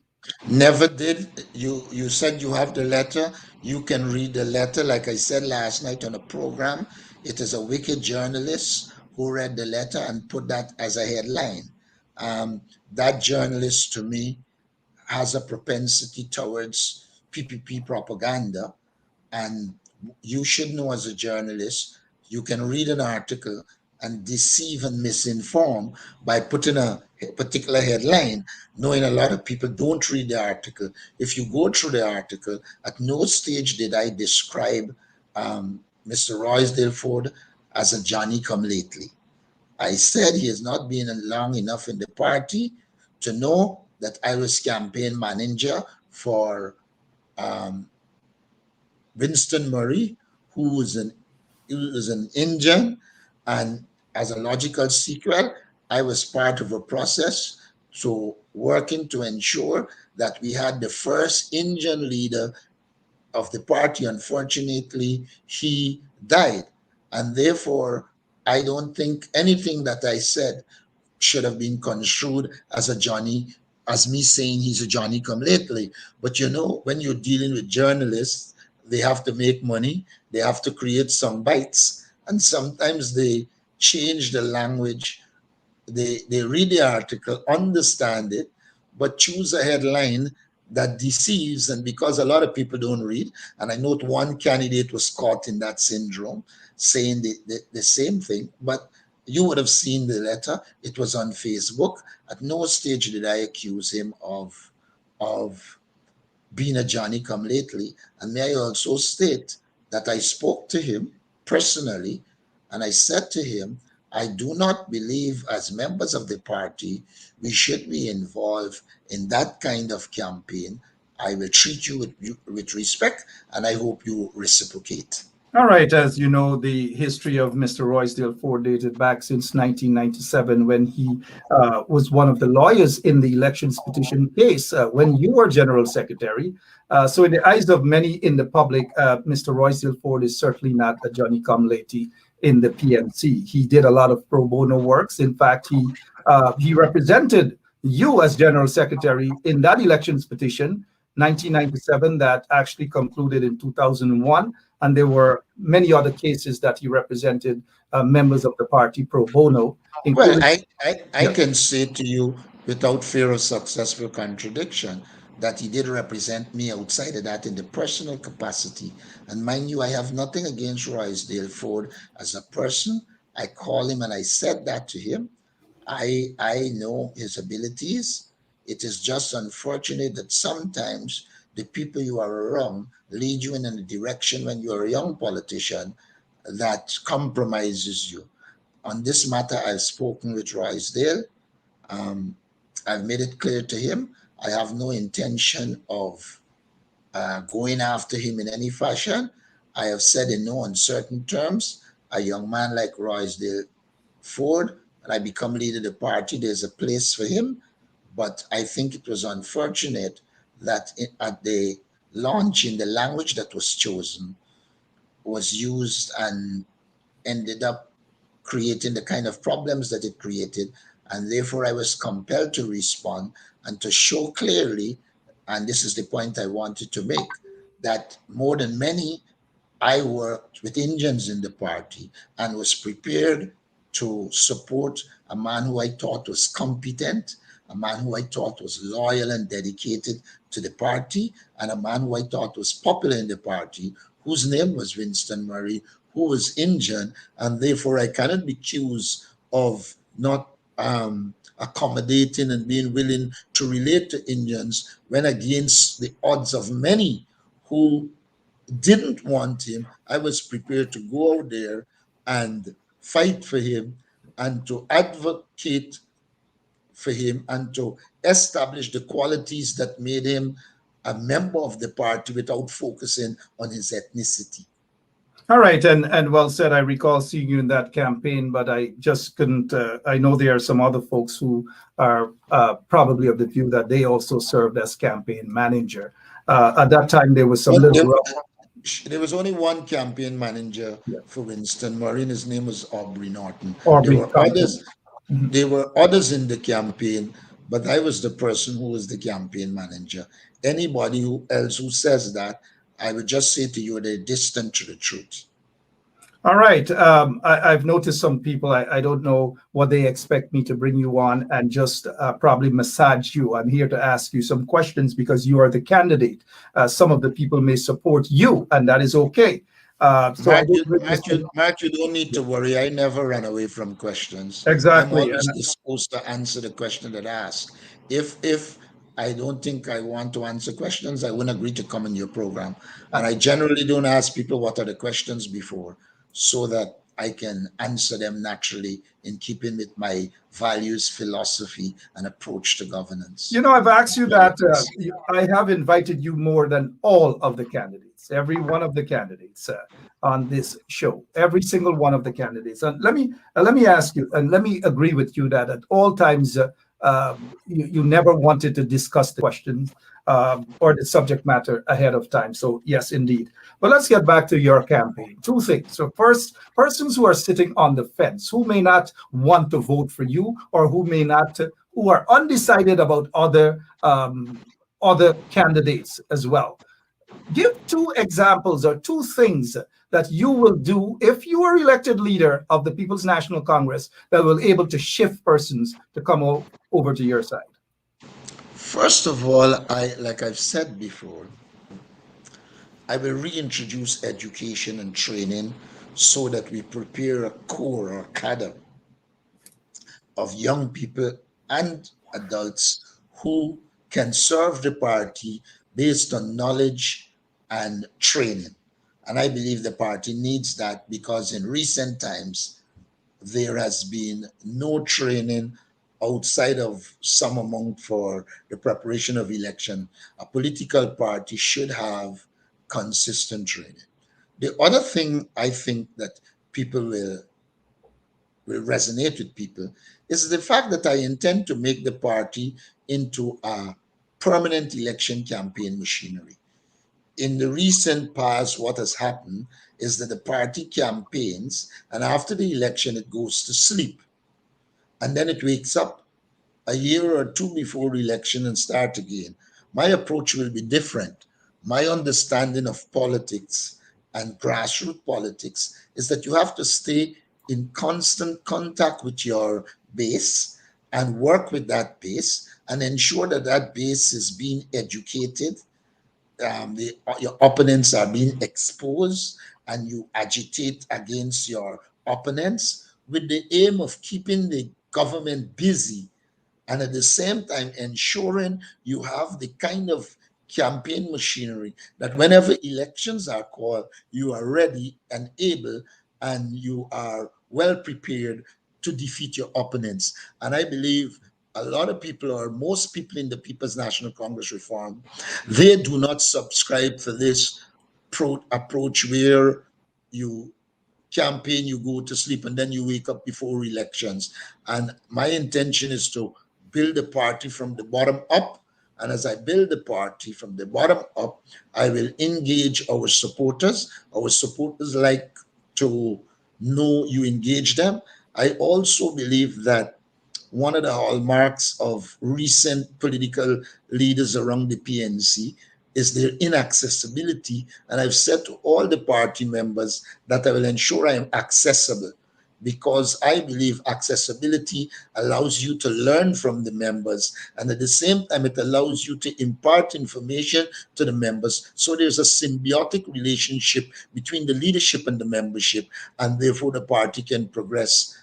Never did. You said you have the letter. You can read the letter. Like I said last night on a program, it is a wicked journalist who read the letter and put that as a headline. That journalist, to me, has a propensity towards PPP propaganda. And you should know as a journalist, you can read an article and deceive and misinform by putting a particular headline, knowing a lot of people don't read the article. If you go through the article, at no stage did I describe Mr. Roysdale Ford as a Johnny come lately. I said he has not been long enough in the party to know that I was campaign manager for Winston Murray, who was an Indian, and as a logical sequel, I was part of a process so working to ensure that we had the first Indian leader of the party. Unfortunately, he died, and therefore, I don't think anything that I said should have been construed as as me saying he's a Johnny come lately. But you know, when you're dealing with journalists, they have to make money, they have to create some bites, and sometimes they change the language. They read the article, understand it, but choose a headline that deceives. And because a lot of people don't read, and I note one candidate was caught in that syndrome, saying the same thing, but you would have seen the letter. It was on Facebook. At no stage did I accuse him of being a Johnny come lately. And may I also state that I spoke to him personally and I said to him, I do not believe as members of the party we should be involved in that kind of campaign. I will treat you with respect and I hope you reciprocate. All right, as you know, the history of Mr. Roysdale Ford dated back since 1997 when he was one of the lawyers in the elections petition case when you were General Secretary. So in the eyes of many in the public, Mr. Roysdale Ford is certainly not a Johnny come lately in the PNC. He did a lot of pro bono works. In fact, he represented you as General Secretary in that elections petition, 1997, that actually concluded in 2001. And there were many other cases that he represented members of the party pro bono. Well, I can say to you without fear of successful contradiction that he did represent me outside of that in the personal capacity. And mind you, I have nothing against Roysdale Ford as a person. I call him and I said that to him. I know his abilities. It is just unfortunate that sometimes the people you are around lead you in a direction when you're a young politician that compromises you. On this matter, I've spoken with Roysdale. I've made it clear to him I have no intention of going after him in any fashion. I have said in no uncertain terms, a young man like Roysdale Ford, and I become leader of the party, there's a place for him. But I think it was unfortunate that at the launching, the language that was chosen was used and ended up creating the kind of problems that it created. And therefore, I was compelled to respond and to show clearly, and this is the point I wanted to make, that more than many, I worked with Indians in the party and was prepared to support a man who I thought was competent, a man who I thought was loyal and dedicated to the party, and a man who I thought was popular in the party, whose name was Winston Murray, who was Indian, and therefore I cannot be accused of not accommodating and being willing to relate to Indians when against the odds of many who didn't want him. I was prepared to go out there and fight for him and to advocate for him and to establish the qualities that made him a member of the party without focusing on his ethnicity. All right, and well said. I recall seeing you in that campaign, but I just couldn't. I know there are some other folks who are probably of the view that they also served as campaign manager. At that time, there was some little. There was only one campaign manager for Winston Murray, and his name was Aubrey Norton. Aubrey There were others. There were others in the campaign, but I was the person who was the campaign manager. Anybody else who says that, I would just say to you, they're distant to the truth. All right. I've noticed some people, I don't know what they expect me to bring you on and just probably massage you. I'm here to ask you some questions because you are the candidate. Some of the people may support you, and that is okay. Mark, you don't need to worry. I never run away from questions. Exactly. I'm always disposed to answer the question that I ask. If I don't think I want to answer questions, I wouldn't agree to come in your program. And I generally don't ask people what are the questions before, so that I can answer them naturally in keeping with my values, philosophy, and approach to governance. You know, I've asked you that. I have invited you more than all of the candidates, every one of the candidates on this show, every single one of the candidates. And let me ask you, and let me agree with you that at all times, you never wanted to discuss the questions or the subject matter ahead of time. So yes, indeed. But let's get back to your campaign. Two things. So first, persons who are sitting on the fence, who may not want to vote for you, or who may not, who are undecided about other candidates as well. Give two examples or two things that you will do if you are elected leader of the People's National Congress that will able to shift persons to come over to your side. First of all, like I've said before, I will reintroduce education and training so that we prepare a core or cadre of young people and adults who can serve the party based on knowledge and training. And I believe the party needs that because in recent times, there has been no training outside of some amount for the preparation of election. A political party should have consistent training. The other thing I think that people will resonate with people is the fact that I intend to make the party into a permanent election campaign machinery. In the recent past, what has happened is that the party campaigns, and after the election, it goes to sleep. And then it wakes up a year or two before election and start again. My approach will be different. My understanding of politics and grassroots politics is that you have to stay in constant contact with your base and work with that base and ensure that that base is being educated. Your opponents are being exposed and you agitate against your opponents with the aim of keeping the government busy and at the same time ensuring you have the kind of campaign machinery that whenever elections are called, you are ready and able and you are well prepared to defeat your opponents. And I believe a lot of people, or most people in the People's National Congress reform, they do not subscribe for this approach where you campaign, you go to sleep, and then you wake up before elections. And my intention is to build a party from the bottom up And as I build the party from the bottom up, I will engage our supporters. Our supporters like to know you engage them. I also believe that one of the hallmarks of recent political leaders around the PNC is their inaccessibility. And I've said to all the party members that I will ensure I am accessible, because I believe accessibility allows you to learn from the members, and at the same time it allows you to impart information to the members. So there's a symbiotic relationship between the leadership and the membership, and therefore the party can progress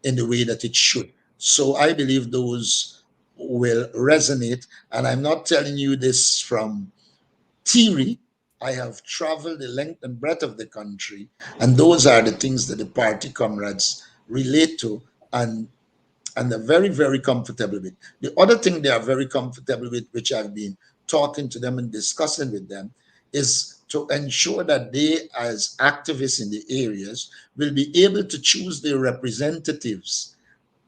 in the way that it should. So I believe those will resonate. And I'm not telling you this from theory. I have traveled the length and breadth of the country, and those are the things that the party comrades relate to, and they're very, very comfortable with. The other thing they are very comfortable with, which I've been talking to them and discussing with them, is to ensure that they, as activists in the areas, will be able to choose their representatives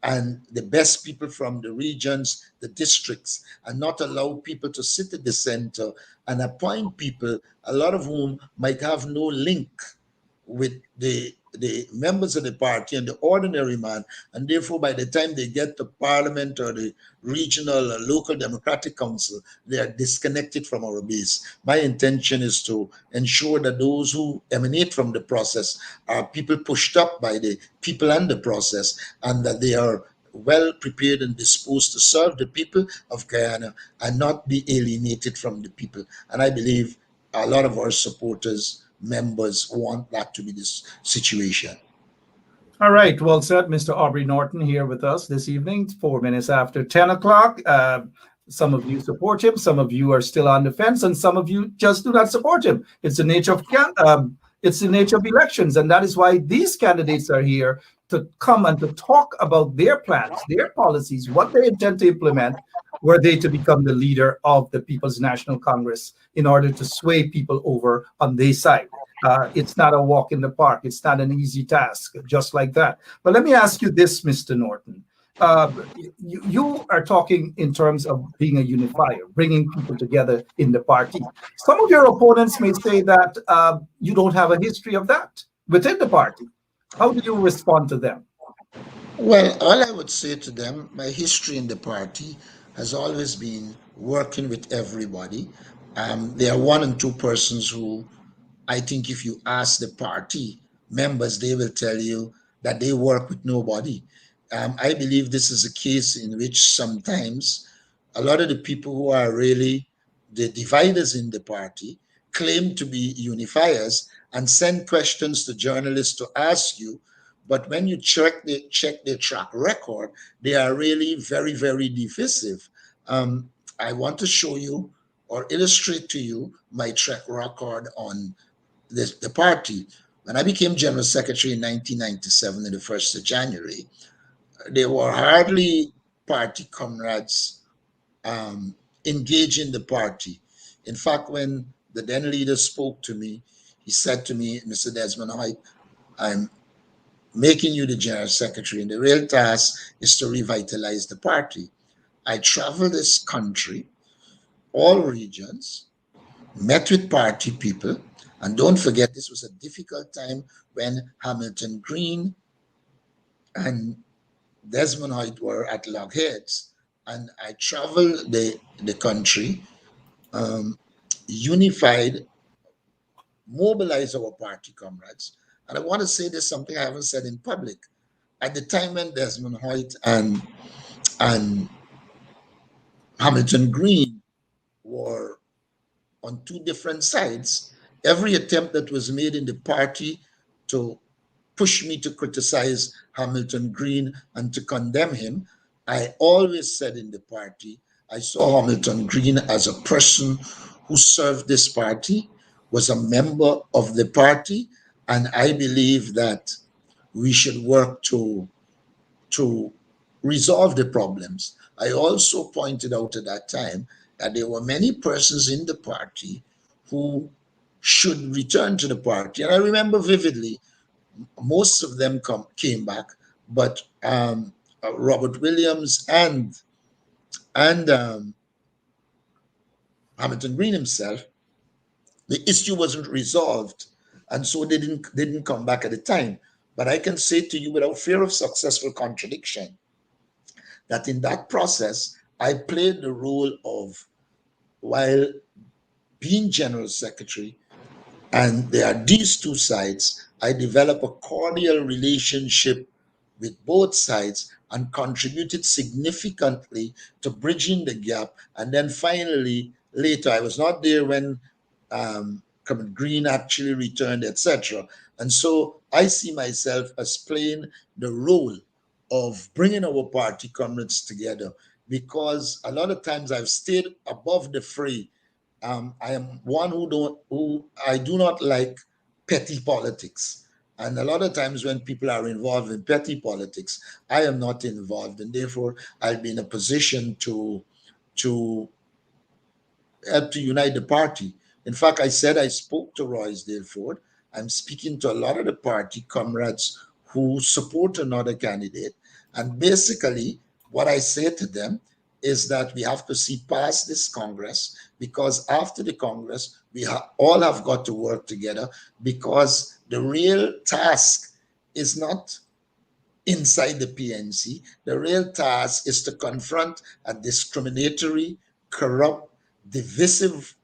and the best people from the regions, the districts, and not allow people to sit at the center and appoint people, a lot of whom might have no link with the members of the party and the ordinary man, and therefore by the time they get to parliament or the regional or local democratic council, they are disconnected from our base. My intention is to ensure that those who emanate from the process are people pushed up by the people and the process, and that they are well prepared and disposed to serve the people of Guyana and not be alienated from the people. And I believe a lot of our supporters, members, want that to be this situation. All right. Well said, Mr. Aubrey Norton here with us this evening, 4 minutes after 10 o'clock. Some of you support him. Some of you are still on the fence, and some of you just do not support him. It's the nature of it's the nature of elections, and that is why these candidates are here to come and to talk about their plans, their policies, what they intend to implement, were they to become the leader of the People's National Congress in order to sway people over on their side. It's not a walk in the park. It's not an easy task, just like that. But let me ask you this, Mr. Norton. You are talking in terms of being a unifier, bringing people together in the party. Some of your opponents may say that you don't have a history of that within the party. How do you respond to them? Well, all I would say to them, my history in the party has always been working with everybody. There are one and two persons who I think if you ask the party members, they will tell you that they work with nobody. I believe this is a case in which sometimes a lot of the people who are really the dividers in the party claim to be unifiers and send questions to journalists to ask you. But when you check their track record, they are really very, very divisive. I want to show you or illustrate to you my track record on the party. When I became General Secretary in 1997, on the 1st of January, there were hardly party comrades engaging the party. In fact, when the then leader spoke to me, he said to me, Mr. Desmond Hoyt, I'm making you the General Secretary, and the real task is to revitalize the party. I traveled this country, all regions, met with party people, and don't forget this was a difficult time when Hamilton Green and Desmond Hoyt were at loggerheads. And I traveled the country, unified, mobilized our party comrades. And I want to say this, something I haven't said in public. At the time when Desmond Hoyt and Hamilton Green were on two different sides, every attempt that was made in the party to push me to criticize Hamilton Green and to condemn him, I always said in the party, I saw Hamilton Green as a person who served this party, was a member of the party, and I believe that we should work to resolve the problems. I also pointed out at that time that there were many persons in the party who should return to the party. And I remember vividly, most of them came back, but Robert Williams and Hamilton Green himself, the issue wasn't resolved, and so they didn't come back at the time. But I can say to you without fear of successful contradiction that in that process, I played the role of, while being general secretary, and there are these two sides, I developed a cordial relationship with both sides and contributed significantly to bridging the gap. And then finally, later, I was not there when Green actually returned, etc. And so I see myself as playing the role of bringing our party comrades together, because a lot of times I've stayed above the fray. I am one who I do not like petty politics. And a lot of times when people are involved in petty politics, I am not involved, and therefore I'll be in a position to help to unite the party. In fact, I said I spoke to Roysdale Ford. I'm speaking to a lot of the party comrades who support another candidate. And basically, what I say to them is that we have to see past this Congress, because after the Congress, we all have got to work together, because the real task is not inside the PNC. The real task is to confront a discriminatory, corrupt, divisive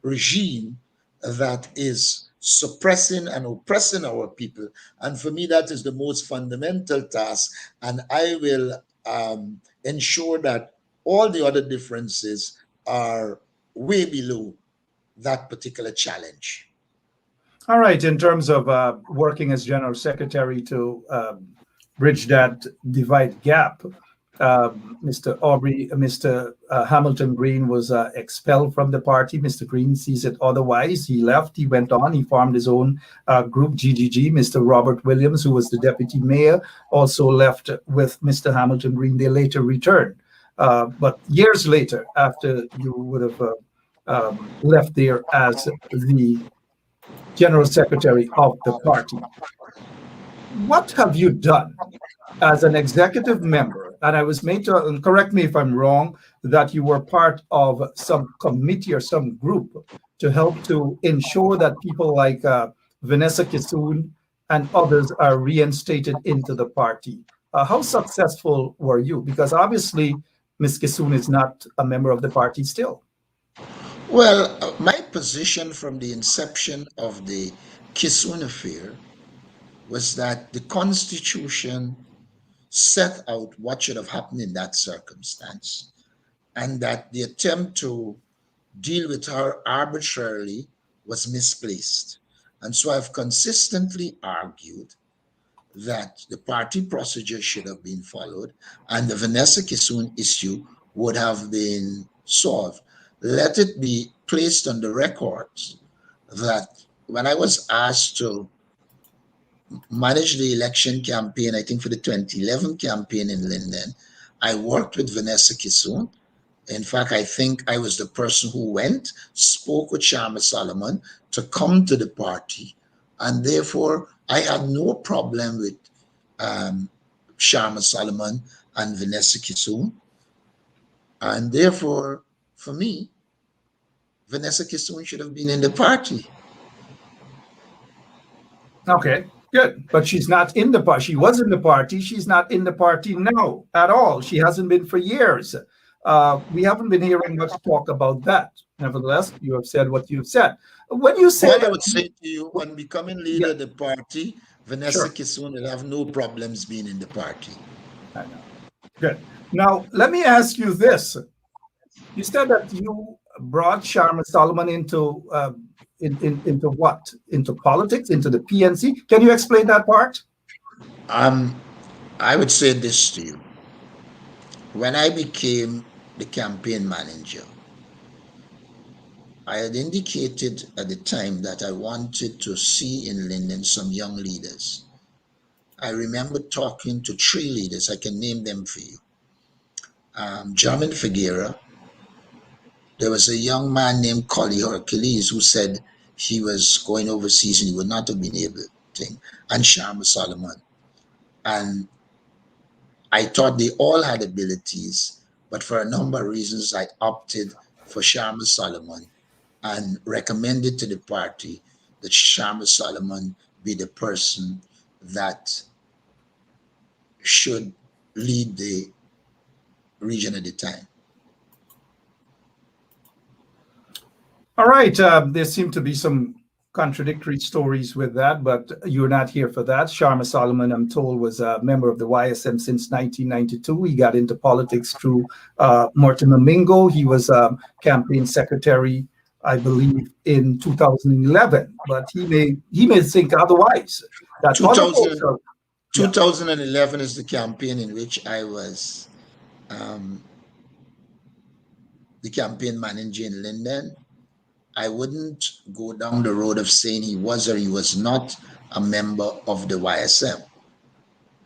regime that is suppressing and oppressing our people. And for me, that is the most fundamental task. And I will ensure that all the other differences are way below that particular challenge. All right. In terms of working as general secretary to bridge that divide gap, Mr. Hamilton Green was expelled from the party. Mr. Green sees it otherwise. He left. He went on. He formed his own group, GGG. Mr. Robert Williams, who was the deputy mayor, also left with Mr. Hamilton Green. They later returned. But years later, after you would have left there as the general secretary of the party, what have you done as an executive member? And I was made to, and correct me if I'm wrong, that you were part of some committee or some group to help to ensure that people like Vanessa Kissoon and others are reinstated into the party. How successful were you? Because obviously, Ms. Kissoon is not a member of the party still. Well, my position from the inception of the Kissoon affair was that the Constitution set out what should have happened in that circumstance, and that the attempt to deal with her arbitrarily was misplaced. And so I've consistently argued that the party procedure should have been followed and the Vanessa Kissoon issue would have been solved. Let it be placed on the records that when I was asked to manage the election campaign, I think for the 2011 campaign in Linden, I worked with Vanessa Kissoon. In fact, I think I was the person who went, spoke with Sharma Solomon to come to the party. And therefore, I had no problem with Sharma Solomon and Vanessa Kissoon. And therefore, for me, Vanessa Kissoon should have been in the party. Okay, good. But she's not in the party. She was in the party. She's not in the party now at all. She hasn't been for years. We haven't been hearing much talk about that. Nevertheless, you have said what you've said. When you say, what I would say to you, when becoming leader of the party, Vanessa Kissoon will have no problems being in the party. I know. Good. Now, let me ask you this. You said that you brought Sharma Solomon into what? Into politics, into the PNC? Can you explain that part? I would say this to you. When I became the campaign manager, I had indicated at the time that I wanted to see in Linden some young leaders. I remember talking to 3 leaders. I can name them for you. Jamin Figuera. There was a young man named Collie Hercules who said he was going overseas and he would not have been able to. And Sharma Solomon. And I thought they all had abilities, but for a number of reasons, I opted for Sharma Solomon and recommended to the party that Sharma Solomon be the person that should lead the region at the time. All right. There seem to be some contradictory stories with that, but you're not here for that. Sharma Solomon, I'm told, was a member of the YSM since 1992. He got into politics through Mortimer Mingo. He was campaign secretary, I believe, in 2011, but he may think otherwise. That 2011 is the campaign in which I was the campaign manager in Linden. I wouldn't go down the road of saying he was or he was not a member of the YSM.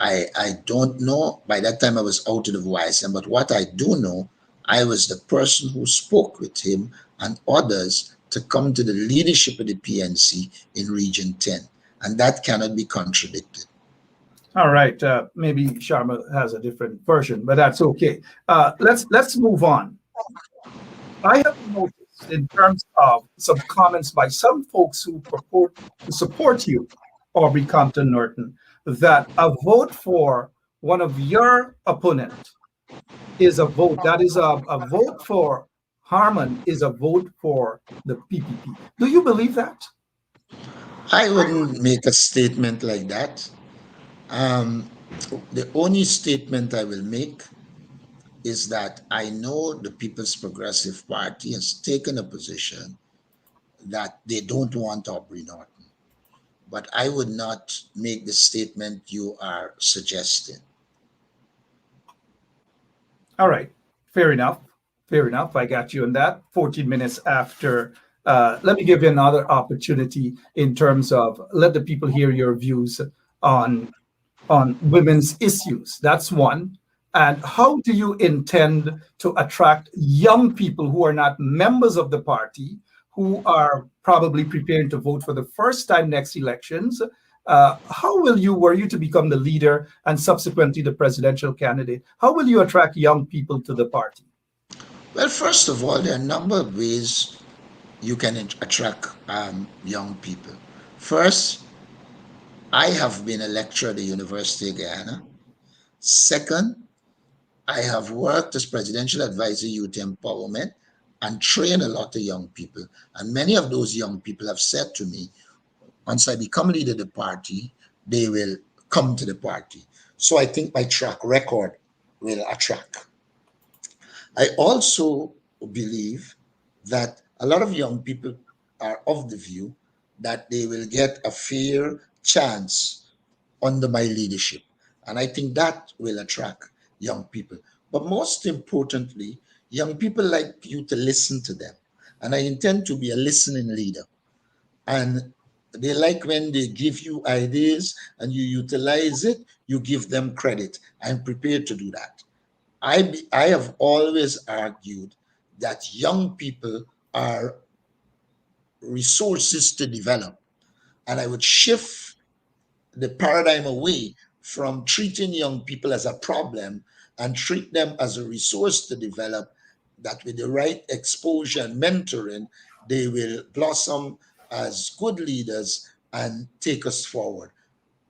I don't know. By that time, I was out of the YSM. But what I do know, I was the person who spoke with him and others to come to the leadership of the PNC in Region 10. And that cannot be contradicted. All right. Maybe Sharma has a different version, but that's okay. Let's move on. I have noticed in terms of some comments by some folks who purport to support you, Aubrey Compton Norton, that a vote for one of your opponents is a vote. That is a vote for Harman is a vote for the PPP. Do you believe that? I wouldn't make a statement like that. The only statement I will make is that I know the People's Progressive Party has taken a position that they don't want Aubrey Norton. But I would not make the statement you are suggesting. All right. Fair enough. Fair enough. I got you on that. 14 minutes after. Let me give you another opportunity in terms of let the people hear your views on women's issues. That's one. And how do you intend to attract young people who are not members of the party, who are probably preparing to vote for the first time next elections? How will you, were you to become the leader and subsequently the presidential candidate, how will you attract young people to the party? Well, first of all, there are a number of ways you can attract young people. First, I have been a lecturer at the University of Guyana. Second, I have worked as presidential advisor youth empowerment and trained a lot of young people. And many of those young people have said to me, once I become leader of the party, they will come to the party. So I think my track record will attract. I also believe that a lot of young people are of the view that they will get a fair chance under my leadership. And I think that will attract young people. But most importantly, young people like you to listen to them. And I intend to be a listening leader. And they like when they give you ideas and you utilize it, you give them credit. I'm prepared to do that. I have always argued that young people are resources to develop. And I would shift the paradigm away from treating young people as a problem and treat them as a resource to develop, that with the right exposure and mentoring, they will blossom as good leaders and take us forward.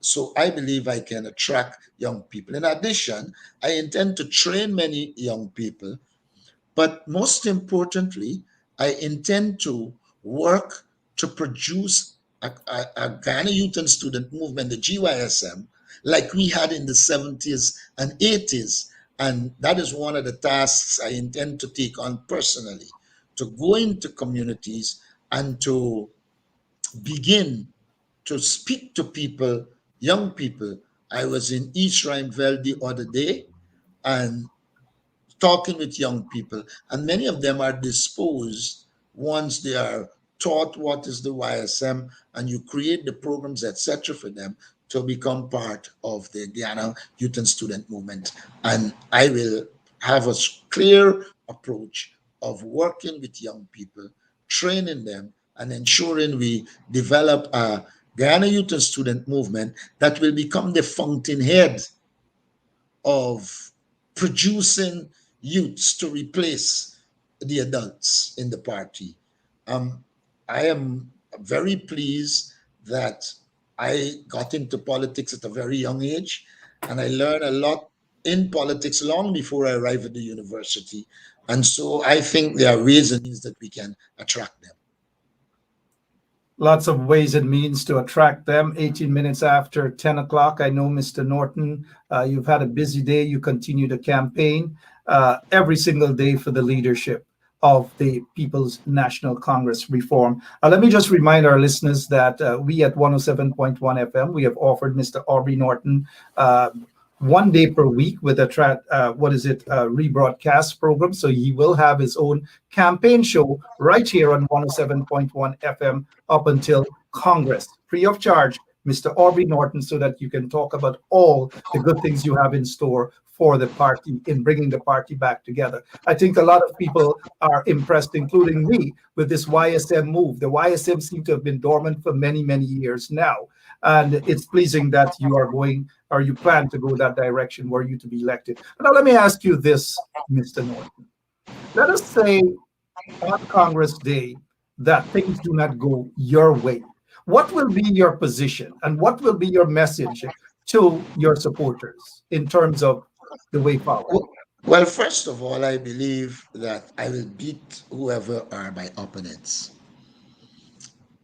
So I believe I can attract young people. In addition, I intend to train many young people, but most importantly, I intend to work to produce a Ghana Youth and Student Movement, the GYSM, like we had in the 70s and 80s. And that is one of the tasks I intend to take on personally, to go into communities and to begin to speak to people, young people. I was in East Rhymeville the other day and talking with young people, and many of them are disposed once they are taught what is the YSM and you create the programs, etc., for them to become part of the Guyana Youth and Student Movement. And I will have a clear approach of working with young people, training them, and ensuring we develop a Guyana Youth and Student Movement that will become the fountainhead of producing youths to replace the adults in the party. I am very pleased that I got into politics at a very young age, and I learned a lot in politics long before I arrived at the university. And so I think there are ways and means that we can attract them. Lots of ways and means to attract them. 18 minutes after 10 o'clock. I know, Mr. Norton, you've had a busy day. You continue to campaign every single day for the leadership of the People's National Congress reform. Let me just remind our listeners that we at 107.1 FM, we have offered Mr. Aubrey Norton 1 day per week with a rebroadcast program. So he will have his own campaign show right here on 107.1 FM up until Congress, free of charge, Mr. Aubrey Norton, so that you can talk about all the good things you have in store for the party in bringing the party back together. I think a lot of people are impressed, including me, with this YSM move. The YSM seems to have been dormant for many, many years now. And it's pleasing that you are going, or you plan to go that direction, were you to be elected. Now, let me ask you this, Mr. Norton. Let us say on Congress Day that things do not go your way. What will be your position and what will be your message to your supporters in terms of the way forward? Well, first of all, I believe that I will beat whoever are my opponents.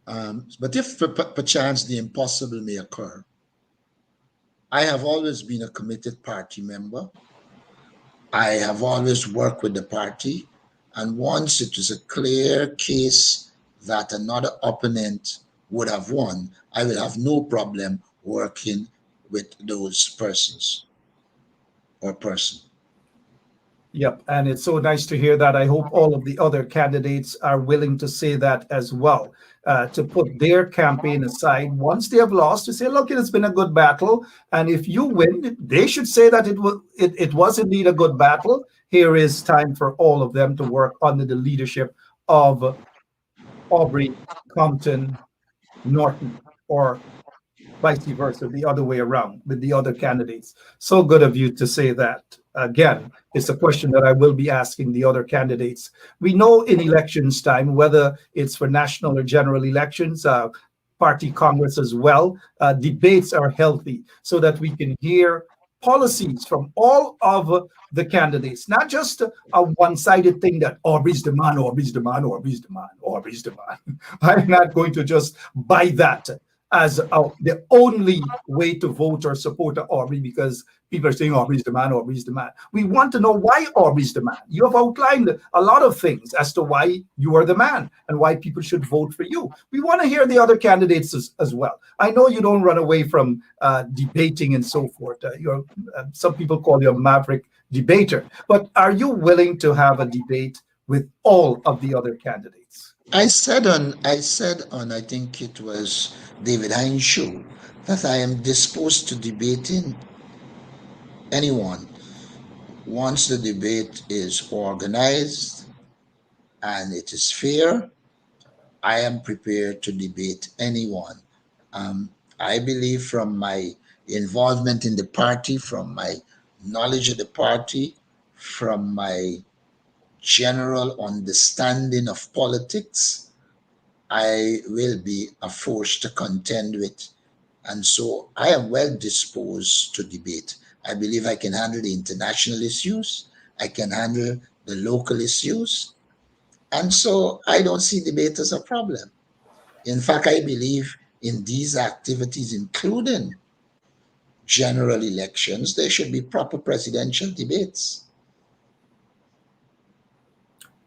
But if perchance the impossible may occur, I have always been a committed party member. I have always worked with the party. And once it was a clear case that another opponent would have won, I will have no problem working with those persons or person. Yep, and it's so nice to hear that. I hope all of the other candidates are willing to say that as well, to put their campaign aside once they have lost, to say, look, it's been a good battle, and if you win, they should say that it was indeed a good battle. Here is time for all of them to work under the leadership of Aubrey, Compton, Norton, or vice versa, the other way around with the other candidates. So good of you to say that. Again, it's a question that I will be asking the other candidates. We know in elections time, whether it's for national or general elections, party Congress as well, debates are healthy so that we can hear policies from all of the candidates, not just a one-sided thing that Aubrey's the man, Aubrey's the man, Aubrey's the man, Aubrey's the man. I'm not going to just buy that as the only way to vote or support Aubrey because people are saying Aubrey's the man, Aubrey's the man. We want to know why Aubrey's the man. You have outlined a lot of things as to why you are the man and why people should vote for you. We want to hear the other candidates as well. I know you don't run away from debating and so forth. Some people call you a maverick debater, but are you willing to have a debate with all of the other candidates? I said on I think it was David Hines' show that I am disposed to debating anyone once the debate is organized and it is fair. I am prepared to debate anyone. I believe from my involvement in the party, from my knowledge of the party, from my general understanding of politics, I will be a force to contend with. And so I am well disposed to debate. I believe I can handle the international issues. I can handle the local issues. And so I don't see debate as a problem. In fact, I believe in these activities, including general elections, there should be proper presidential debates.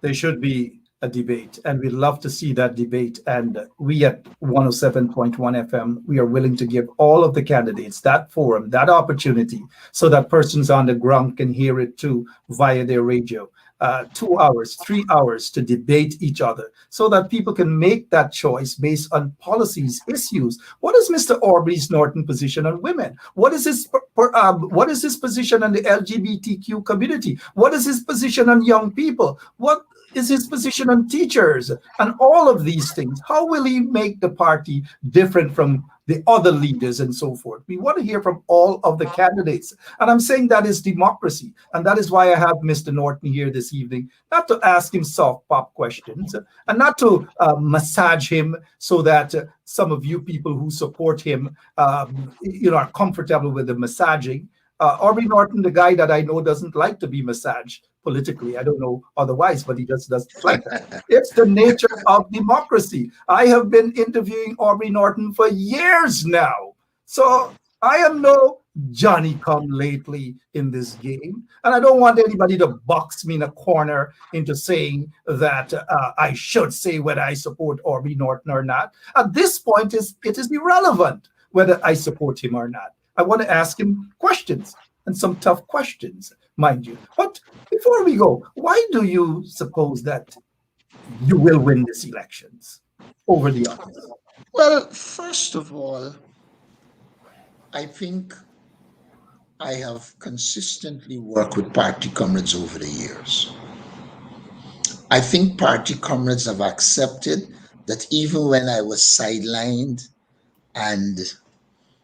There should be a debate, and we'd love to see that debate. And we at 107.1 FM, we are willing to give all of the candidates that forum, that opportunity, so that persons on the ground can hear it too via their radio. 2 hours, 3 hours to debate each other so that people can make that choice based on policies, issues. What is Mr. Aubrey's Norton position on women? What is his position on the LGBTQ community? What is his position on young people? What is his position on teachers and all of these things? How will he make the party different from the other leaders and so forth. We want to hear from all of the candidates. And I'm saying that is democracy. And that is why I have Mr. Norton here this evening, not to ask him soft pop questions and not to massage him so that some of you people who support him, are comfortable with the massaging. Aubrey Norton, the guy that I know, doesn't like to be massaged politically. I don't know otherwise, but he just doesn't like that. It's the nature of democracy. I have been interviewing Aubrey Norton for years now. So I am no Johnny come lately in this game. And I don't want anybody to box me in a corner into saying that I should say whether I support Aubrey Norton or not. At this point, it is irrelevant whether I support him or not. I want to ask him questions, and some tough questions, mind you. But before we go, why do you suppose that you will win these elections over the others? Well, first of all, I think I have consistently worked with party comrades over the years. I think party comrades have accepted that even when I was sidelined and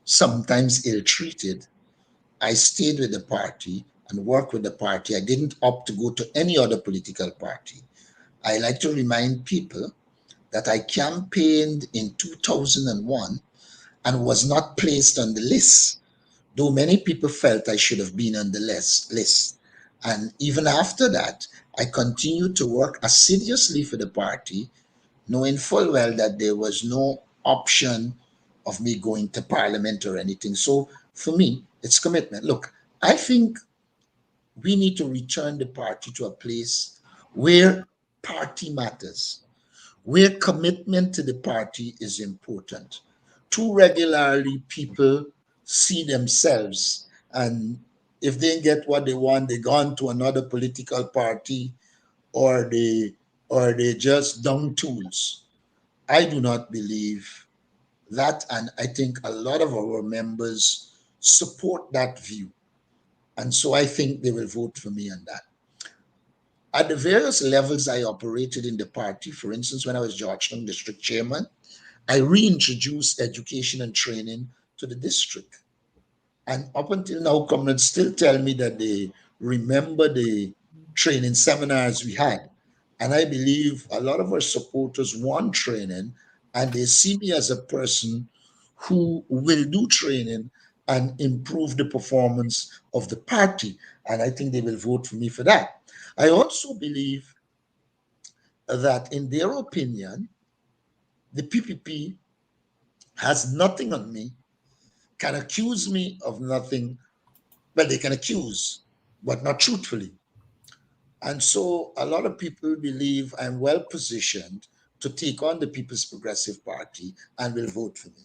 sometimes ill-treated, I stayed with the party and worked with the party. I didn't opt to go to any other political party. I like to remind people that I campaigned in 2001 and was not placed on the list, though many people felt I should have been on the list. And even after that, I continued to work assiduously for the party, knowing full well that there was no option of me going to parliament or anything. So for me, it's commitment. Look, I think we need to return the party to a place where party matters, where commitment to the party is important. Too regularly, people see themselves, and if they get what they want, they go on to another political party, or they just down tools. I do not believe that, and I think a lot of our members support that view. And so I think they will vote for me on that. At the various levels I operated in the party, for instance, when I was Georgetown district chairman, I reintroduced education and training to the district. And up until now, comrades still tell me that they remember the training seminars we had. And I believe a lot of our supporters want training, and they see me as a person who will do training and improve the performance of the party. And I think they will vote for me for that. I also believe that, in their opinion, the PPP has nothing on me, can accuse me of nothing. Well, they can accuse, but not truthfully. And so a lot of people believe I'm well positioned to take on the People's Progressive Party and will vote for me.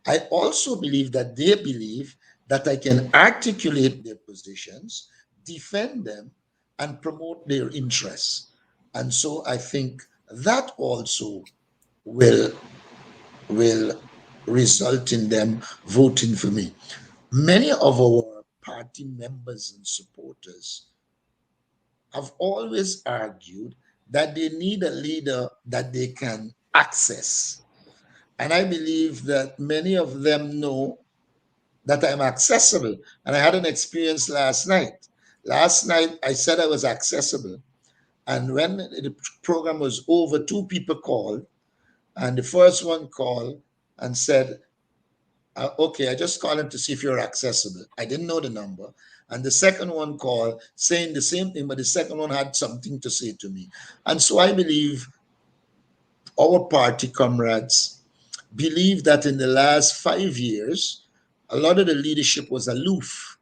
I also believe that they believe that I can articulate their positions, defend them, and promote their interests. And so I think that also will result in them voting for me. Many of our party members and supporters have always argued that they need a leader that they can access. And I believe that many of them know that I'm accessible. And I had an experience last night. Last night, I said I was accessible. And when the program was over, two people called. And the first one called and said, okay, I just called him to see if you're accessible. I didn't know the number. And the second one called saying the same thing, but the second one had something to say to me. And so I believe our party comrades believe that in the last 5 years, a lot of the leadership was aloof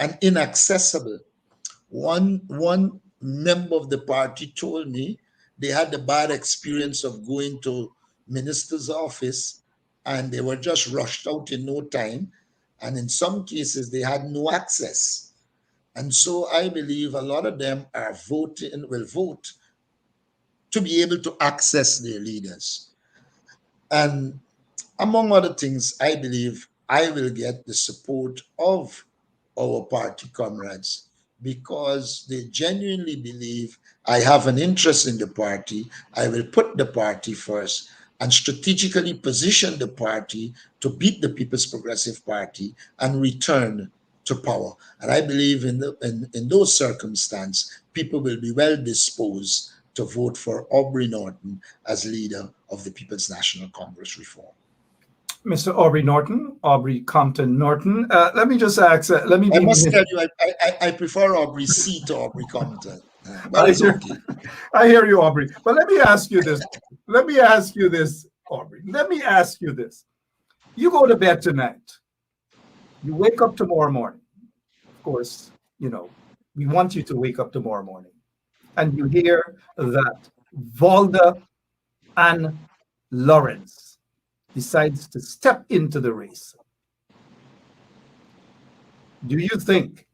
and inaccessible. One member of the party told me they had the bad experience of going to minister's office and they were just rushed out in no time. And in some cases, they had no access. And so I believe a lot of them will vote to be able to access their leaders. And among other things, I believe I will get the support of our party comrades because they genuinely believe I have an interest in the party. I will put the party first, and strategically position the party to beat the People's Progressive Party and return to power. And I believe in those circumstances, people will be well disposed to vote for Aubrey Norton as leader of the People's National Congress reform. Mr. Aubrey Norton, Aubrey Compton Norton. Let me just ask. I must tell you, I prefer Aubrey C to Aubrey Compton. But it's okay. I hear you, Aubrey. But let me ask you this. Aubrey. Let me ask you this. You go to bed tonight. You wake up tomorrow morning. Of course, we want you to wake up tomorrow morning. And you hear that Valda and Lawrence decides to step into the race. Do you think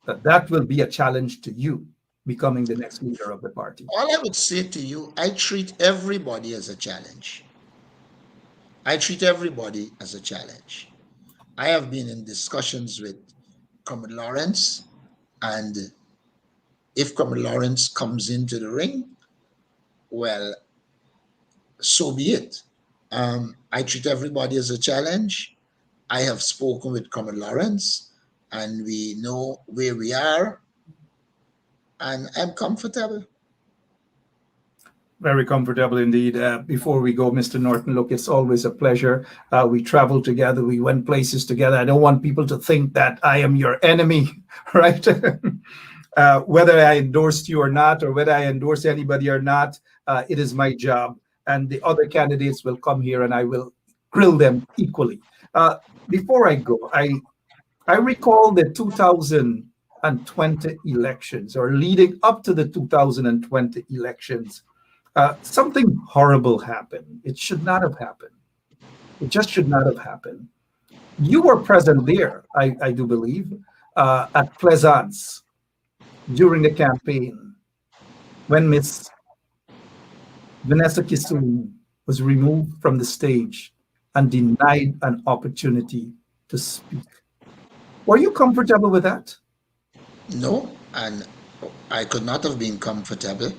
that will be a challenge to you becoming the next leader of the party? All I would say to you, I treat everybody as a challenge. I have been in discussions with Comrade Lawrence, and if Comrade Lawrence comes into the ring, well, so be it. I treat everybody as a challenge. I have spoken with Comrade Lawrence, and we know where we are, and I'm comfortable. Very comfortable indeed. Before we go, Mr. Norton, look, it's always a pleasure. We traveled together. We went places together. I don't want people to think that I am your enemy, right? Whether I endorsed you or not, or whether I endorse anybody or not, it is my job. And the other candidates will come here and I will grill them equally. Before I go, I recall the 2020 elections, or leading up to the 2020 elections. Something horrible happened. It should not have happened. It just should not have happened. You were present there, I do believe, at Plaisance during the campaign when Miss Vanessa Kissoon was removed from the stage and denied an opportunity to speak. Were you comfortable with that? No, and I could not have been comfortable.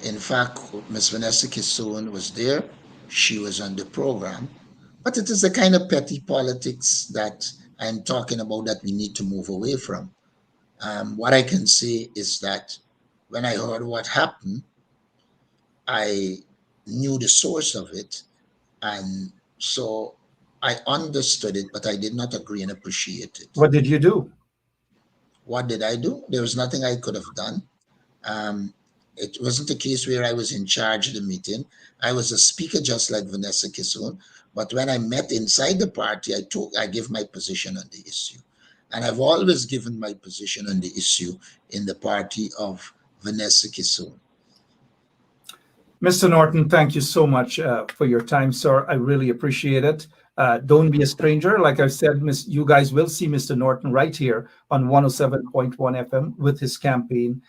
In fact, Miss Vanessa Kissoon was there. She was on the program. But it is the kind of petty politics that I'm talking about that we need to move away from. What I can say is that when I heard what happened, I knew the source of it. And so I understood it, but I did not agree and appreciate it. What did you do? What did I do? There was nothing I could have done. It wasn't a case where I was in charge of the meeting. I was a speaker just like Vanessa Kissoon. But when I met inside the party, I gave my position on the issue. And I've always given my position on the issue in the party of Vanessa Kissoon. Mr. Norton, thank you so much for your time, sir. I really appreciate it. Don't be a stranger. Like I said, you guys will see Mr. Norton right here on 107.1 FM with his campaign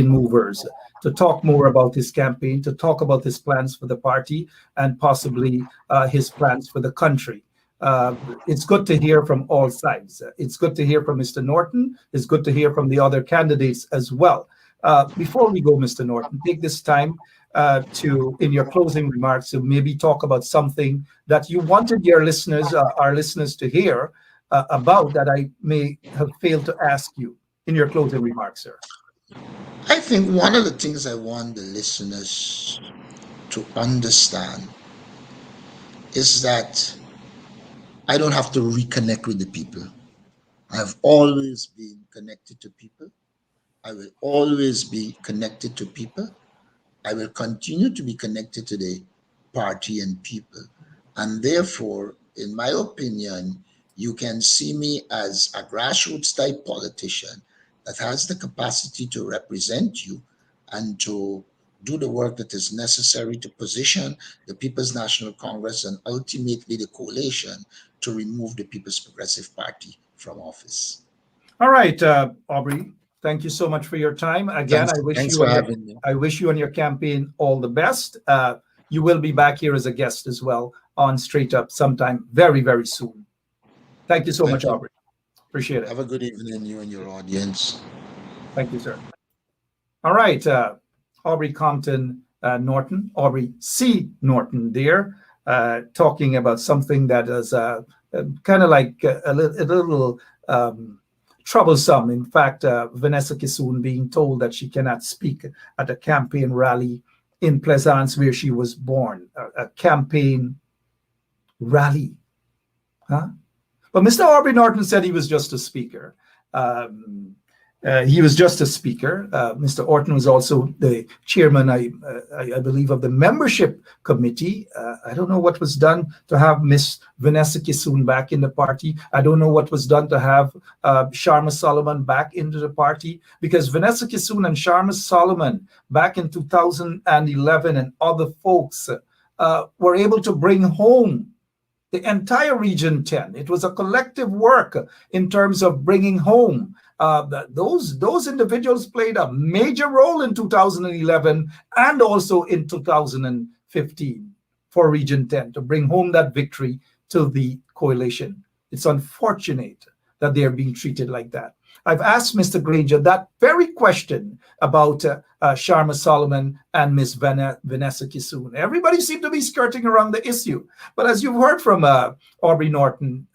movers, to talk more about his campaign, to talk about his plans for the party and possibly his plans for the country. It's good to hear from all sides. It's good to hear from Mr. Norton. It's good to hear from the other candidates as well. Before we go, Mr. Norton, take this time in your closing remarks, to maybe talk about something that you wanted our listeners to hear about, that I may have failed to ask you in your closing remarks, sir. I think one of the things I want the listeners to understand is that I don't have to reconnect with the people. I've always been connected to people. I will always be connected to people. I will continue to be connected to the party and people. And therefore, in my opinion, you can see me as a grassroots type politician that has the capacity to represent you and to do the work that is necessary to position the People's National Congress and ultimately the coalition to remove the People's Progressive Party from office. All right, Aubrey, thank you so much for your time. Again, I wish you and your campaign all the best. You will be back here as a guest as well on Straight Up sometime very, very soon. Thank you so much, Aubrey. Appreciate it. Have a good evening, you and your audience. Thank you, sir. All right, Aubrey Compton Norton, Aubrey C. Norton there, talking about something that is kind of like a little troublesome. In fact, Vanessa Kissoon being told that she cannot speak at a campaign rally in Plaisance where she was born. A campaign rally. Huh? But Mr. Aubrey Norton said he was just a speaker. He was just a speaker. Mr. Orton was also the chairman, I believe, of the membership committee. I don't know what was done to have Miss Vanessa Kissoon back in the party. I don't know what was done to have Sharma Solomon back into the party, because Vanessa Kissoon and Sharma Solomon back in 2011 and other folks were able to bring home the entire Region 10. It was a collective work in terms of bringing home. Those individuals played a major role in 2011 and also in 2015 for Region 10 to bring home that victory to the coalition. It's unfortunate that they are being treated like that. I've asked Mr. Granger that very question about Sharma Solomon and Miss Vanessa Kissoon. Everybody seemed to be skirting around the issue. But as you've heard from Aubrey Norton,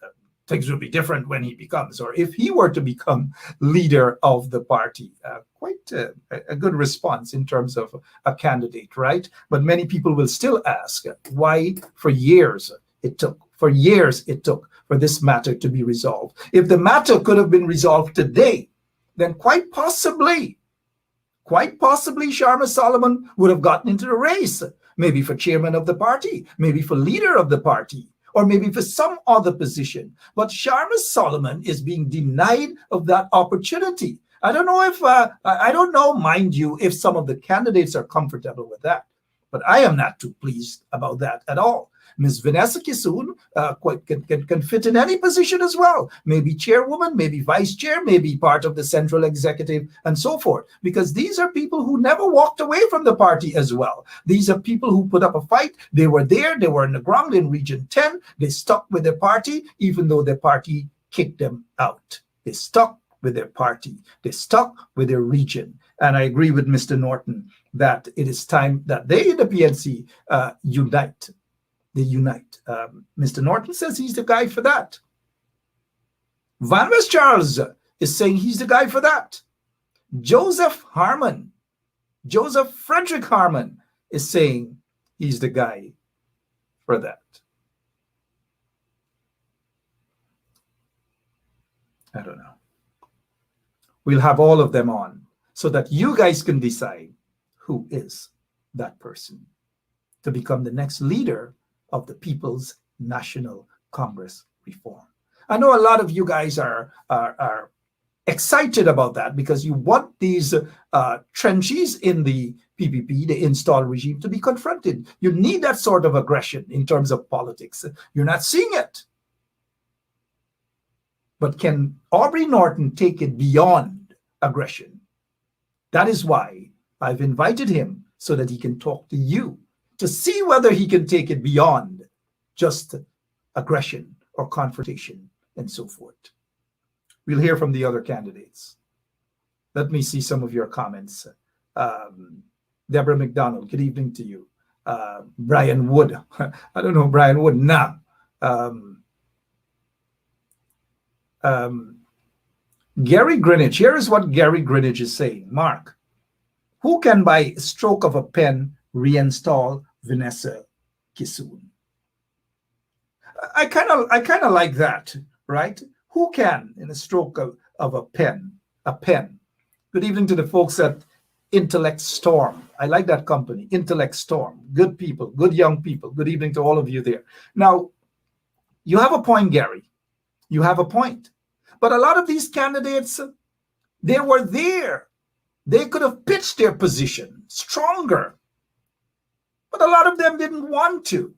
things will be different when he becomes, or if he were to become leader of the party. Quite a good response in terms of a candidate, right? But many people will still ask why for years it took for this matter to be resolved. If the matter could have been resolved today, then quite possibly Sharma Solomon would have gotten into the race, maybe for chairman of the party, maybe for leader of the party, or maybe for some other position. But Sharma Solomon is being denied of that opportunity. I don't know if, I don't know, mind you, if some of the candidates are comfortable with that, but I am not too pleased about that at all. Ms. Vanessa Kissoon can fit in any position as well. Maybe chairwoman, maybe vice chair, maybe part of the central executive, and so forth. Because these are people who never walked away from the party as well. These are people who put up a fight. They were there. They were on the ground in Region 10. They stuck with their party, even though their party kicked them out. They stuck with their party. They stuck with their region. And I agree with Mr. Norton that it is time that they, the PNC, unite. They unite. Mr. Norton says he's the guy for that. Van West Charles is saying he's the guy for that. Joseph Frederick Harmon is saying he's the guy for that. I don't know. We'll have all of them on so that you guys can decide who is that person to become the next leader of the People's National Congress reform. I know a lot of you guys are excited about that because you want these trenches in the PPP, the install regime, to be confronted. You need that sort of aggression in terms of politics. You're not seeing it. But can Aubrey Norton take it beyond aggression? That is why I've invited him so that he can talk to you, to see whether he can take it beyond just aggression or confrontation and so forth. We'll hear from the other candidates. Let me see some of your comments. Deborah McDonald, good evening to you. Brian Wood, I don't know Brian Wood now. Gary Greenwich, here is what Gary Greenwich is saying. Mark, who can by stroke of a pen reinstall Vanessa Kissoon? I kind of like that, right? Who can, in a stroke of a pen? Good evening to the folks at Intellect Storm. I like that company, Intellect Storm. Good people, good young people. Good evening to all of you there. Now, you have a point, Gary. You have a point. But a lot of these candidates, they were there. They could have pitched their position stronger. But a lot of them didn't want to.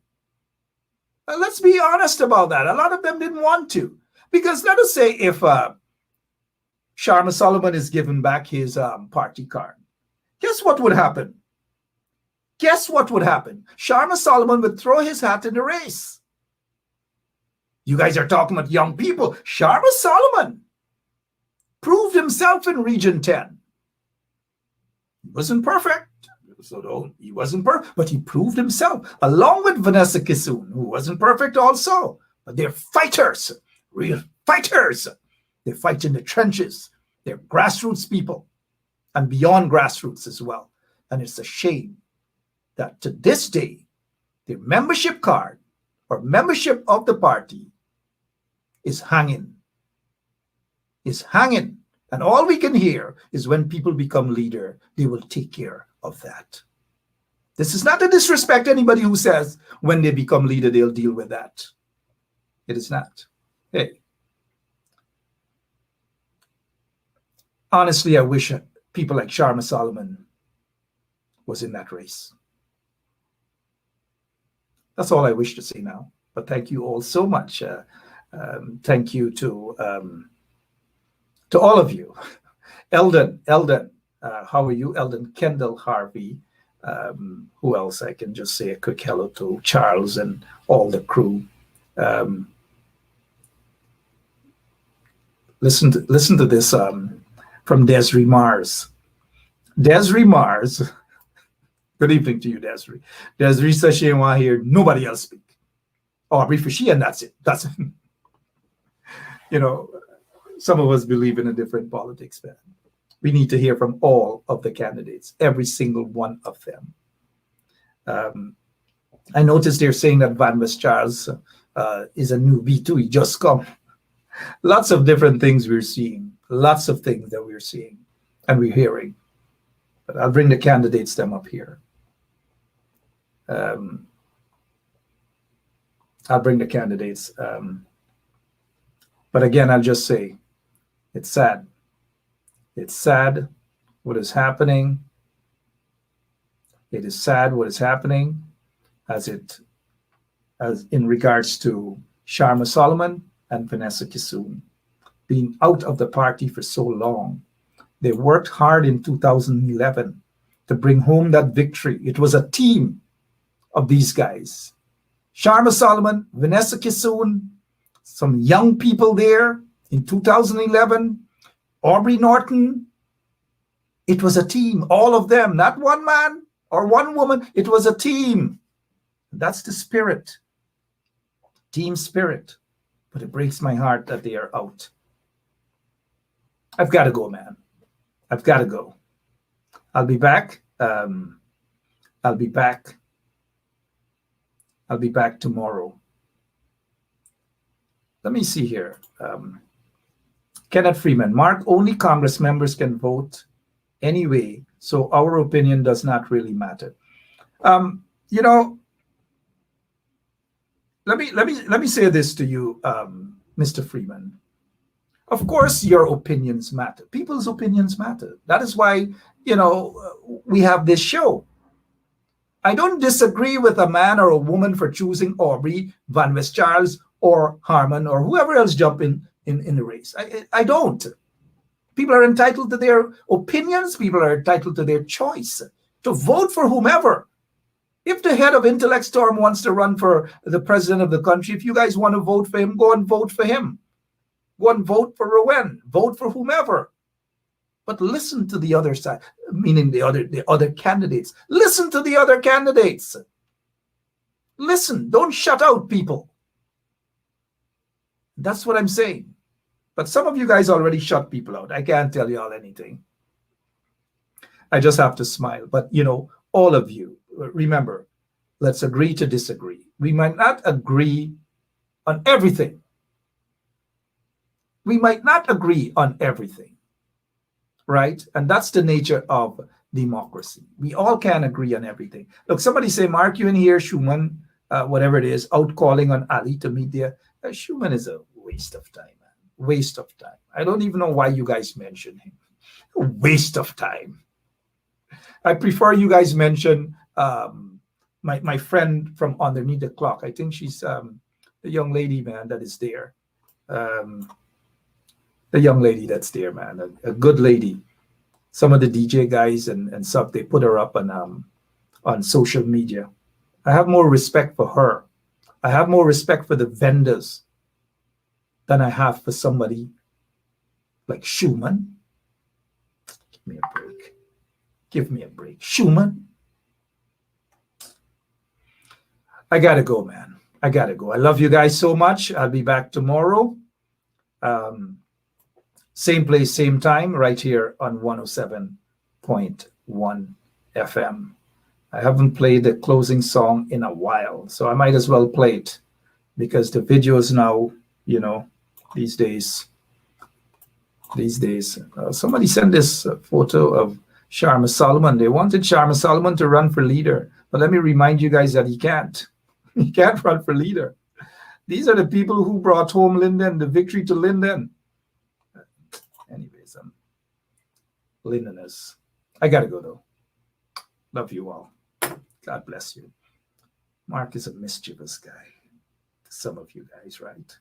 And let's be honest about that. A lot of them didn't want to. Because let us say if Sharma Solomon is given back his party card, guess what would happen? Guess what would happen? Sharma Solomon would throw his hat in the race. You guys are talking about young people. Sharma Solomon proved himself in Region 10. He wasn't perfect. So he wasn't perfect, but he proved himself, along with Vanessa Kissoon, who wasn't perfect also. But they're fighters, real fighters. They fight in the trenches. They're grassroots people and beyond grassroots as well. And it's a shame that to this day, their membership card or membership of the party is hanging. And all we can hear is when people become leader, they will take care of that. This is not to disrespect anybody who says when they become leader, they'll deal with that. It is not. Hey. Honestly, I wish people like Sharma Solomon was in that race. That's all I wish to say now. But thank you all so much. Thank you to all of you. Eldon, how are you? Eldon, Kendall, Harvey. Who else? I can just say a quick hello to Charles and all the crew. Listen to this from Desiree Mars. Desiree Mars. Good evening to you, Desiree. Desiree says she didn't want to hear nobody else speak. Aubrey for she, and that's it. That's it. You know, some of us believe in a different politics, man. We need to hear from all of the candidates, every single one of them. I noticed they're saying that Van West Charles is a newbie too. He just come. Lots of different things we're seeing. Lots of things that we're seeing and we're hearing. But I'll bring the candidates them up here. I'll bring the candidates. But again, I'll just say, it's sad. It's sad what is happening. It is sad what is happening as in regards to Sharma Solomon and Vanessa Kissoon being out of the party for so long. They worked hard in 2011 to bring home that victory. It was a team of these guys. Sharma Solomon, Vanessa Kissoon, some young people there in 2011, Aubrey Norton. It was a team, all of them, not one man or one woman. It was a team. That's the spirit, team spirit. But it breaks my heart that they are out. I've got to go, man. I've got to go. I'll be back. I'll be back tomorrow. Let me see here. Kenneth Freeman, Mark, only Congress members can vote anyway, so our opinion does not really matter. You know, let me say this to you, Mr. Freeman. Of course, your opinions matter. People's opinions matter. That is why, you know, we have this show. I don't disagree with a man or a woman for choosing Aubrey, Van West Charles, or Harman, or whoever else jump in the race. I don't. People are entitled to their opinions. People are entitled to their choice to vote for whomever. If the head of Intellect Storm wants to run for the president of the country, if you guys want to vote for him, go and vote for him. Go and vote for Rowan. Vote for whomever. But listen to the other side, meaning the other candidates. Listen to the other candidates. Listen. Don't shut out people. That's what I'm saying. But some of you guys already shut people out. I can't tell you all anything. I just have to smile. But, you know, all of you, remember, let's agree to disagree. We might not agree on everything. We might not agree on everything, right? And that's the nature of democracy. We all can't agree on everything. Look, somebody say, Mark, you in here, Schumann, whatever it is, out calling on Ali to meet there. Schumann is a waste of time, man. Waste of time. I don't even know why you guys mention him. A waste of time. I prefer you guys mention my friend from underneath the clock. I think she's the young lady, man, that is there. The young lady that's there, man, a good lady. Some of the DJ guys and stuff, they put her up on social media. I have more respect for her. I have more respect for the vendors than I have for somebody like Schumann. Give me a break. Give me a break. Schumann, I gotta go, man. I gotta go. I love you guys so much. I'll be back tomorrow. Same place, same time, right here on 107.1 FM. I haven't played the closing song in a while, so I might as well play it because the videos now, these days. Somebody sent this photo of Sharma Solomon. They wanted Sharma Solomon to run for leader, but let me remind you guys that he can't. He can't run for leader. These are the people who brought home Linden, the victory to Linden. Anyways, Lindeners. I gotta go though. Love you all. God bless you. Mark is a mischievous guy. Some of you guys, right?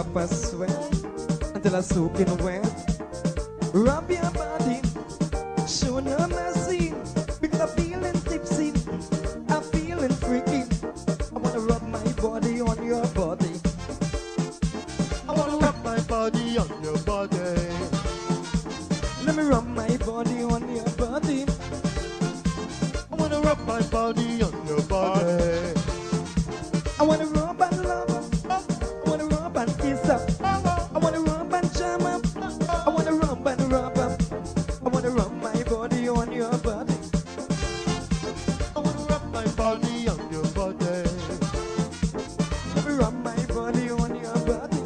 up a sweat until I soak in wet. Rub your body, show no mercy, because I'm feeling tipsy, I'm feeling freaky. I wanna rub my body on your body. I wanna rub my body on your body. Let me rub my body on your body. I wanna rub my body on your body. I wanna rub and love. I wanna rub and kiss up. I wanna rub and jam up. I wanna rub and rub up. I wanna rub my body on your body. I wanna rub my body on your body. Let me rub my body on your body.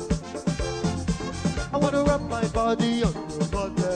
I wanna rub my body on your body.